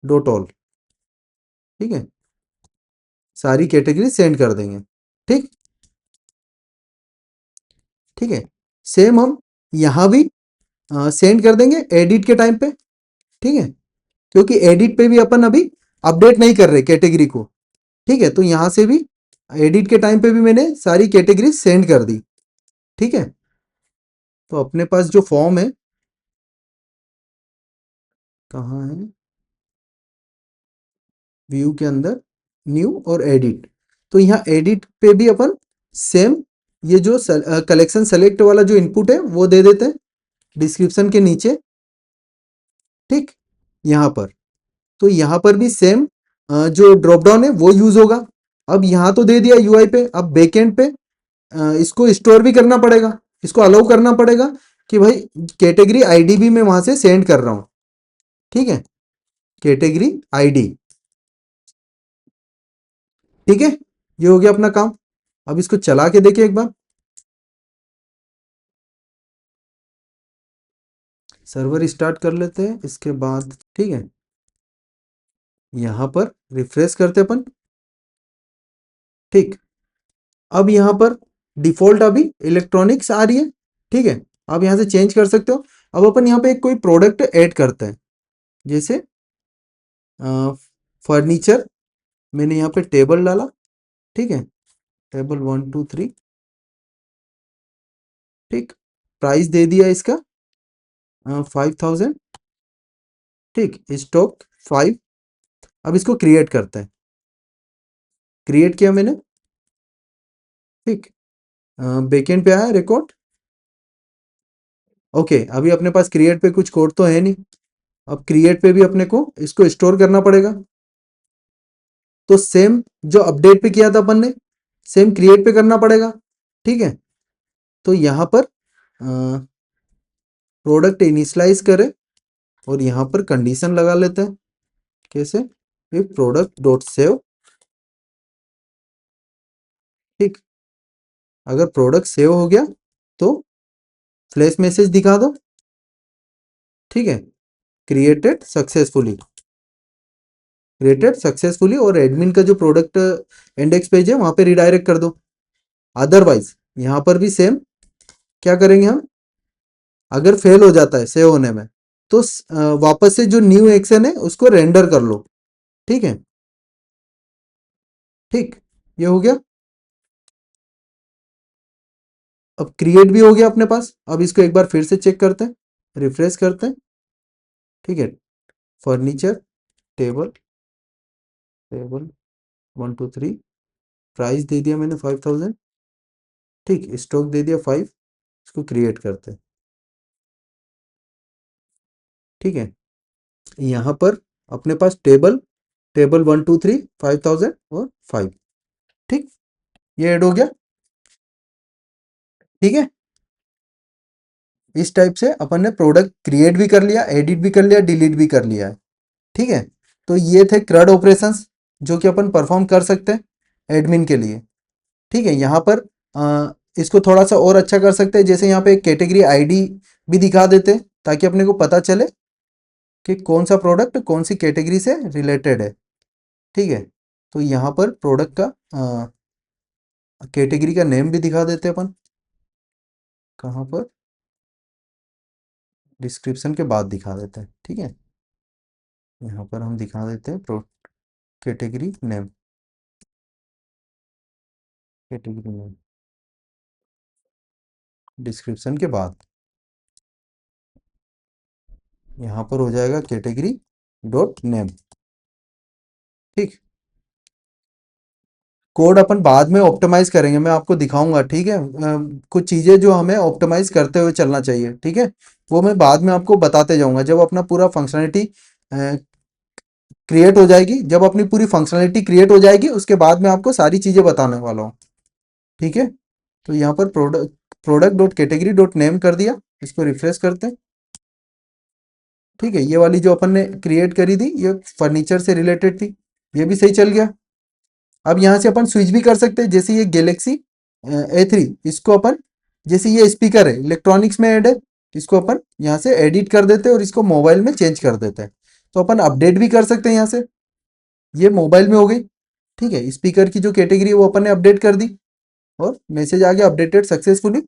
Speaker 1: डॉट ऑल। ठीक है, सारी कैटेगरी सेंड कर देंगे। ठीक, ठीक है, सेम हम यहाँ भी सेंड कर देंगे एडिट के टाइम पे, ठीक है, क्योंकि एडिट पे भी अपन अभी अपडेट नहीं कर रहे कैटेगरी को, ठीक है। तो यहाँ से भी एडिट के टाइम पे भी मैंने सारी कैटेगरी सेंड कर दी, ठीक है। तो अपने पास जो फॉर्म है, कहाँ है, व्यू के अंदर न्यू और एडिट, तो यहाँ एडिट पे भी अपन सेम ये जो कलेक्शन सेलेक्ट वाला जो इनपुट है वो दे देते हैं डिस्क्रिप्शन के नीचे, ठीक, यहाँ पर। तो यहाँ पर भी सेम जो ड्रॉप डाउन है वो यूज होगा। अब यहाँ तो दे दिया यूआई पे, अब बैकएंड पे इसको स्टोर भी करना पड़ेगा, इसको अलाउ करना पड़ेगा कि भाई कैटेगरी आईडी भी मैं वहां से सेंड कर रहा हूं, ठीक है, कैटेगरी आईडी, ठीक है। ये हो गया अपना काम। अब इसको चला के देखिए एक बार, सर्वर स्टार्ट कर लेते हैं इसके बाद, ठीक है। यहां पर रिफ्रेश करते अपन, ठीक। अब यहां पर डिफॉल्ट अभी इलेक्ट्रॉनिक्स आ रही है, ठीक है। आप यहां से चेंज कर सकते हो। अब अपन यहाँ पे एक कोई प्रोडक्ट ऐड करते हैं, जैसे फर्नीचर, मैंने यहाँ पे टेबल डाला, ठीक है, टेबल 1 2 3, ठीक। प्राइस दे दिया इसका 5000, ठीक, स्टॉक 5। अब इसको क्रिएट करते हैं, क्रिएट किया मैंने, ठीक। बैकएंड पे आया रिकॉर्ड, ओके। अभी अपने पास क्रिएट पे कुछ कोड तो है नहीं, अब क्रिएट पे भी अपने को इसको स्टोर करना पड़ेगा। तो सेम जो अपडेट पे किया था अपन ने, सेम क्रिएट पे करना पड़ेगा, ठीक है। तो यहाँ पर प्रोडक्ट इनिशियलाइज करें और यहाँ पर कंडीशन लगा लेते हैं, कैसे, इफ प्रोडक्ट डॉट सेव, ठीक। अगर प्रोडक्ट सेव हो गया तो फ्लैश मैसेज दिखा दो, ठीक है, क्रिएटेड सक्सेसफुली, क्रिएटेड सक्सेसफुली, और एडमिन का जो प्रोडक्ट इंडेक्स पेज है वहां पे रिडायरेक्ट कर दो। अदरवाइज यहां पर भी सेम क्या करेंगे हम, अगर फेल हो जाता है सेव होने में तो वापस से जो न्यू एक्शन है उसको रेंडर कर लो, ठीक है, ठीक। ये हो गया। अब क्रिएट भी हो गया अपने पास। अब इसको एक बार फिर से चेक करते हैं, रिफ्रेश करते हैं, ठीक है। फर्नीचर टेबल, टेबल 1 2 3, प्राइस दे दिया मैंने 5000, ठीक, स्टॉक दे दिया 5। इसको क्रिएट करते हैं, ठीक है। यहाँ पर अपने पास टेबल, टेबल 1 2 3 5000 और 5, ठीक, ये ऐड हो गया, ठीक है। इस टाइप से अपन ने प्रोडक्ट क्रिएट भी कर लिया, एडिट भी कर लिया, डिलीट भी कर लिया है, ठीक है। तो ये थे क्रड ऑपरेशंस जो कि अपन परफॉर्म कर सकते हैं एडमिन के लिए, ठीक है। यहाँ पर इसको थोड़ा सा और अच्छा कर सकते हैं, जैसे यहाँ पे एक कैटेगरी आईडी भी दिखा देते हैं ताकि अपने को पता चले कि कौन सा प्रोडक्ट कौन सी कैटेगरी से रिलेटेड है, ठीक है। तो यहाँ पर प्रोडक्ट का कैटेगरी का नेम भी दिखा देते हैं अपन, कहाँ पर, डिस्क्रिप्शन के बाद दिखा देते हैं, ठीक है। यहाँ पर हम दिखा देते हैं pro category name, category name description के बाद यहाँ पर हो जाएगा कैटेगरी डॉट नेम, ठीक। कोड अपन बाद में ऑप्टिमाइज करेंगे, मैं आपको दिखाऊंगा, ठीक है। कुछ चीज़ें जो हमें ऑप्टिमाइज करते हुए चलना चाहिए, ठीक है, वो मैं बाद में आपको बताते जाऊंगा जब अपना पूरा फंक्शनलिटी क्रिएट हो जाएगी। जब अपनी पूरी फंक्शनलिटी क्रिएट हो जाएगी उसके बाद मैं आपको सारी चीज़ें बताने वाला हूँ, ठीक है। तो यहाँ पर product dot category dot name कर दिया, इसको रिफ्रेश करते हैं, ठीक है। ये वाली जो अपन ने क्रिएट करी थी ये फर्नीचर से रिलेटेड थी, ये भी सही चल गया। अब यहाँ से अपन स्विच भी कर सकते हैं, जैसे ये गैलेक्सी A3, इसको अपन, जैसे ये स्पीकर है इलेक्ट्रॉनिक्स में ऐड है, इसको अपन यहाँ से एडिट कर देते हैं और इसको मोबाइल में चेंज कर देते हैं। तो अपन अपडेट भी कर सकते हैं यहाँ से, ये मोबाइल में हो गई, ठीक है। स्पीकर की जो कैटेगरी है वो अपन ने अपडेट कर दी और मैसेज आ गया अपडेटेड सक्सेसफुली,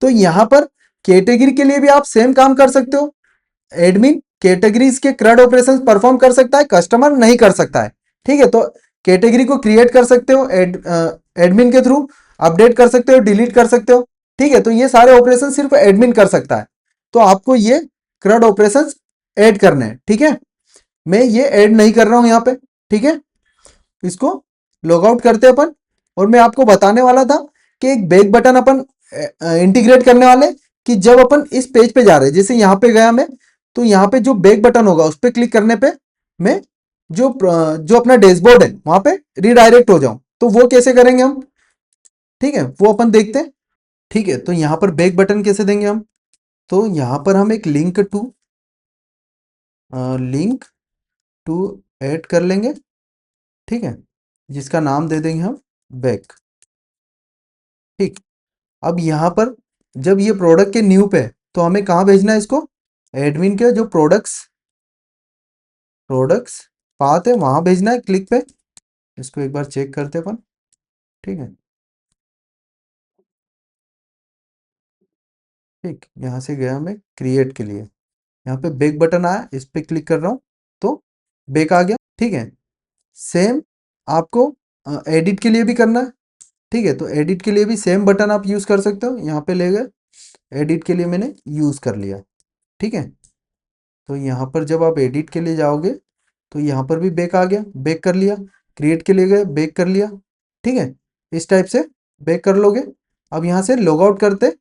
Speaker 1: तो यहाँ पर कैटेगरी के लिए भी आप सेम काम कर सकते हो। एडमिन कैटेगरीज के CRUD ऑपरेशंस परफॉर्म कर सकता है, कस्टमर नहीं कर सकता है। ठीक है, तो कैटेगरी को क्रिएट कर सकते हो एडमिन के थ्रू, अपडेट कर सकते हो, डिलीट कर सकते हो। ठीक है, तो ये सारे ऑपरेशन सिर्फ एडमिन कर सकता है। तो आपको ये CRUD ऑपरेशंस ऐड करने हैं। ठीक है, मैं ये ऐड नहीं कर रहा हूं यहाँ पे। ठीक है, इसको लॉग आउट करते अपन, और मैं आपको बताने वाला था कि एक बैक बटन अपन इंटीग्रेट करने वाले, कि जब अपन इस पेज पे जा रहे हैं, जैसे यहाँ पे गया मैं, तो यहाँ पे जो बैक बटन होगा उस पर क्लिक करने पे मैं जो अपना डैशबोर्ड है वहां पे रिडायरेक्ट हो जाऊं। तो वो कैसे करेंगे हम, ठीक है, वो अपन देखते हैं। ठीक है, तो यहाँ पर बैक बटन कैसे देंगे हम, तो यहाँ पर हम एक लिंक टू ऐड कर लेंगे। ठीक है, जिसका नाम दे देंगे हम बैक। ठीक, अब यहाँ पर जब ये प्रोडक्ट के न्यू पे है, तो हमें कहाँ भेजना है इसको, एडमिन के जो प्रोडक्ट्स पाथ है वहां भेजना है, क्लिक पे। इसको एक बार चेक करते अपन। ठीक है, ठीक, यहाँ से गया मैं क्रिएट के लिए, यहाँ पे बैक बटन आया, इस पे क्लिक कर रहा हूँ तो बैक आ गया। ठीक है, सेम आपको एडिट के लिए भी करना है। ठीक है, तो एडिट के लिए भी सेम बटन आप यूज कर सकते हो। यहाँ पे ले गए, एडिट के लिए मैंने यूज कर लिया। ठीक है, तो यहाँ पर जब आप एडिट के लिए जाओगे तो यहाँ पर भी बैक आ गया, बैक कर लिया, क्रिएट के लिए गए, बैक कर लिया। ठीक है, इस टाइप से बैक कर लोगे। अब यहाँ से लॉग आउट करते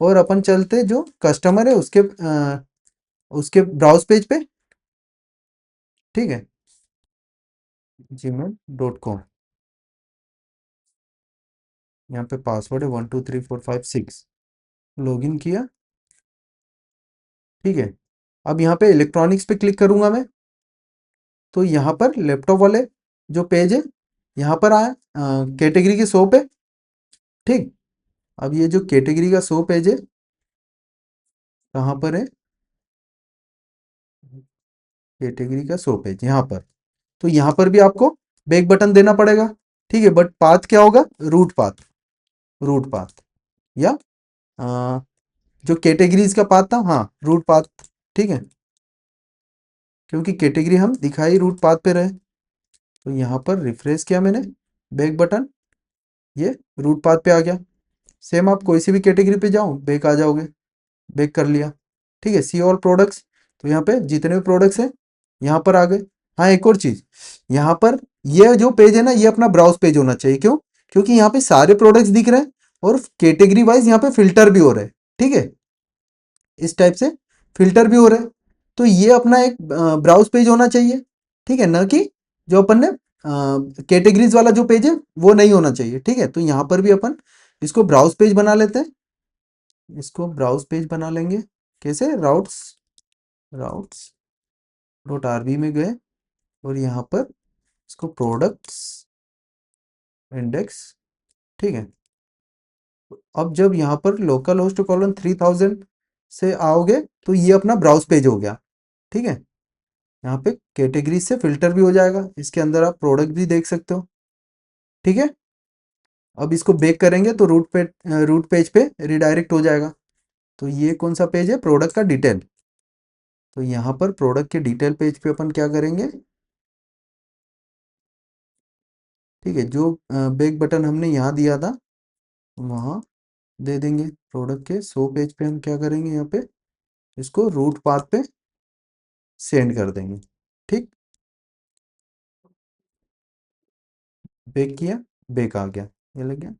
Speaker 1: और अपन चलते जो कस्टमर है उसके ब्राउज पेज पे। ठीक है, gmail.com, यहाँ पे पासवर्ड है 123456, लॉगिन किया। ठीक है, अब यहाँ पे इलेक्ट्रॉनिक्स पे क्लिक करूंगा मैं, तो यहाँ पर लैपटॉप वाले जो पेज है यहाँ पर आया कैटेगरी के 100 पे। ठीक, अब ये जो कैटेगरी का 100 पेज है कहाँ पर है, कैटेगरी का 100 पेज यहाँ पर। तो यहाँ पर भी आपको बैक बटन देना पड़ेगा। ठीक है, बट पाथ क्या होगा, रूट पाथ या अ, जो कैटेगरीज का पाथ था, हाँ रूट पाथ। ठीक है, क्योंकि कैटेगरी हम दिखाई रूट पाथ पे रहे, तो यहाँ पर रिफ्रेश किया मैंने, बैक बटन, ये रूट पाथ पे आ गया। सेम आप कोई सी भी कैटेगरी पे जाओ बैक आ जाओगे, बैक कर लिया। ठीक है, सी ऑल प्रोडक्ट्स, तो यहाँ पे जितने भी प्रोडक्ट्स हैं यहाँ पर आ गए। हाँ, एक और चीज, यहाँ पर ये जो पेज है ना, ये अपना ब्राउज पेज होना चाहिए। क्यों, क्योंकि यहाँ पे सारे प्रोडक्ट्स दिख रहे हैं और कैटेगरी वाइज यहाँ पे फिल्टर भी हो रहे हैं। ठीक है, इस टाइप से फिल्टर भी हो रहे हैं। तो ये अपना एक ब्राउज पेज होना चाहिए। ठीक है, ना कि जो अपन ने कैटेगरीज वाला जो पेज है वो नहीं होना चाहिए। ठीक है, तो यहाँ पर भी अपन इसको ब्राउज पेज बना लेते हैं। इसको ब्राउज पेज बना लेंगे कैसे, राउट्स डॉट आरबी में गए और यहाँ पर इसको प्रोडक्ट्स इंडेक्स। ठीक है, अब जब यहाँ पर लोकल होस्ट कॉलन 3000 से आओगे तो ये अपना ब्राउज पेज हो गया। ठीक है, यहाँ पे कैटेगरी से फिल्टर भी हो जाएगा, इसके अंदर आप प्रोडक्ट भी देख सकते हो। ठीक है, अब इसको बेक करेंगे तो रूट पेज पे रिडायरेक्ट हो जाएगा। तो ये कौन सा पेज है, प्रोडक्ट का डिटेल। तो यहाँ पर प्रोडक्ट के डिटेल पेज पे अपन क्या करेंगे, ठीक है, जो बैक बटन हमने यहाँ दिया था वहाँ दे देंगे। प्रोडक्ट के 100 पेज पे हम क्या करेंगे, यहाँ पे इसको रूट पाथ पे सेंड कर देंगे। ठीक, बैक किया, बैक आ गया, ये लग गया,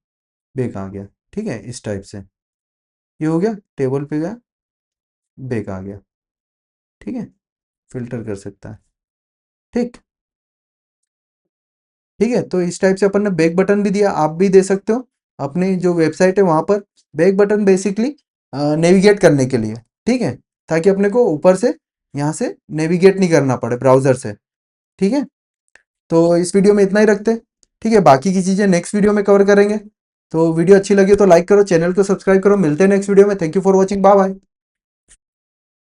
Speaker 1: बैक आ गया। ठीक है, इस टाइप से ये हो गया, टेबल पे गया, बैक आ गया। ठीक है, फिल्टर कर सकता है। ठीक, ठीक है, तो इस टाइप से अपन ने बैक बटन भी दिया, आप भी दे सकते हो अपनी जो वेबसाइट है वहां पर बैक बटन बेसिकली नेविगेट करने के लिए। ठीक है, ताकि अपने को ऊपर से यहाँ से नेविगेट नहीं करना पड़े ब्राउजर से। ठीक है, तो इस वीडियो में इतना ही रखते हैं। ठीक है, बाकी की चीज़ें नेक्स्ट वीडियो में कवर करेंगे। तो वीडियो अच्छी लगी तो लाइक करो, चैनल को सब्सक्राइब करो। मिलते हैं नेक्स्ट वीडियो में। Thank you for watching, bye bye.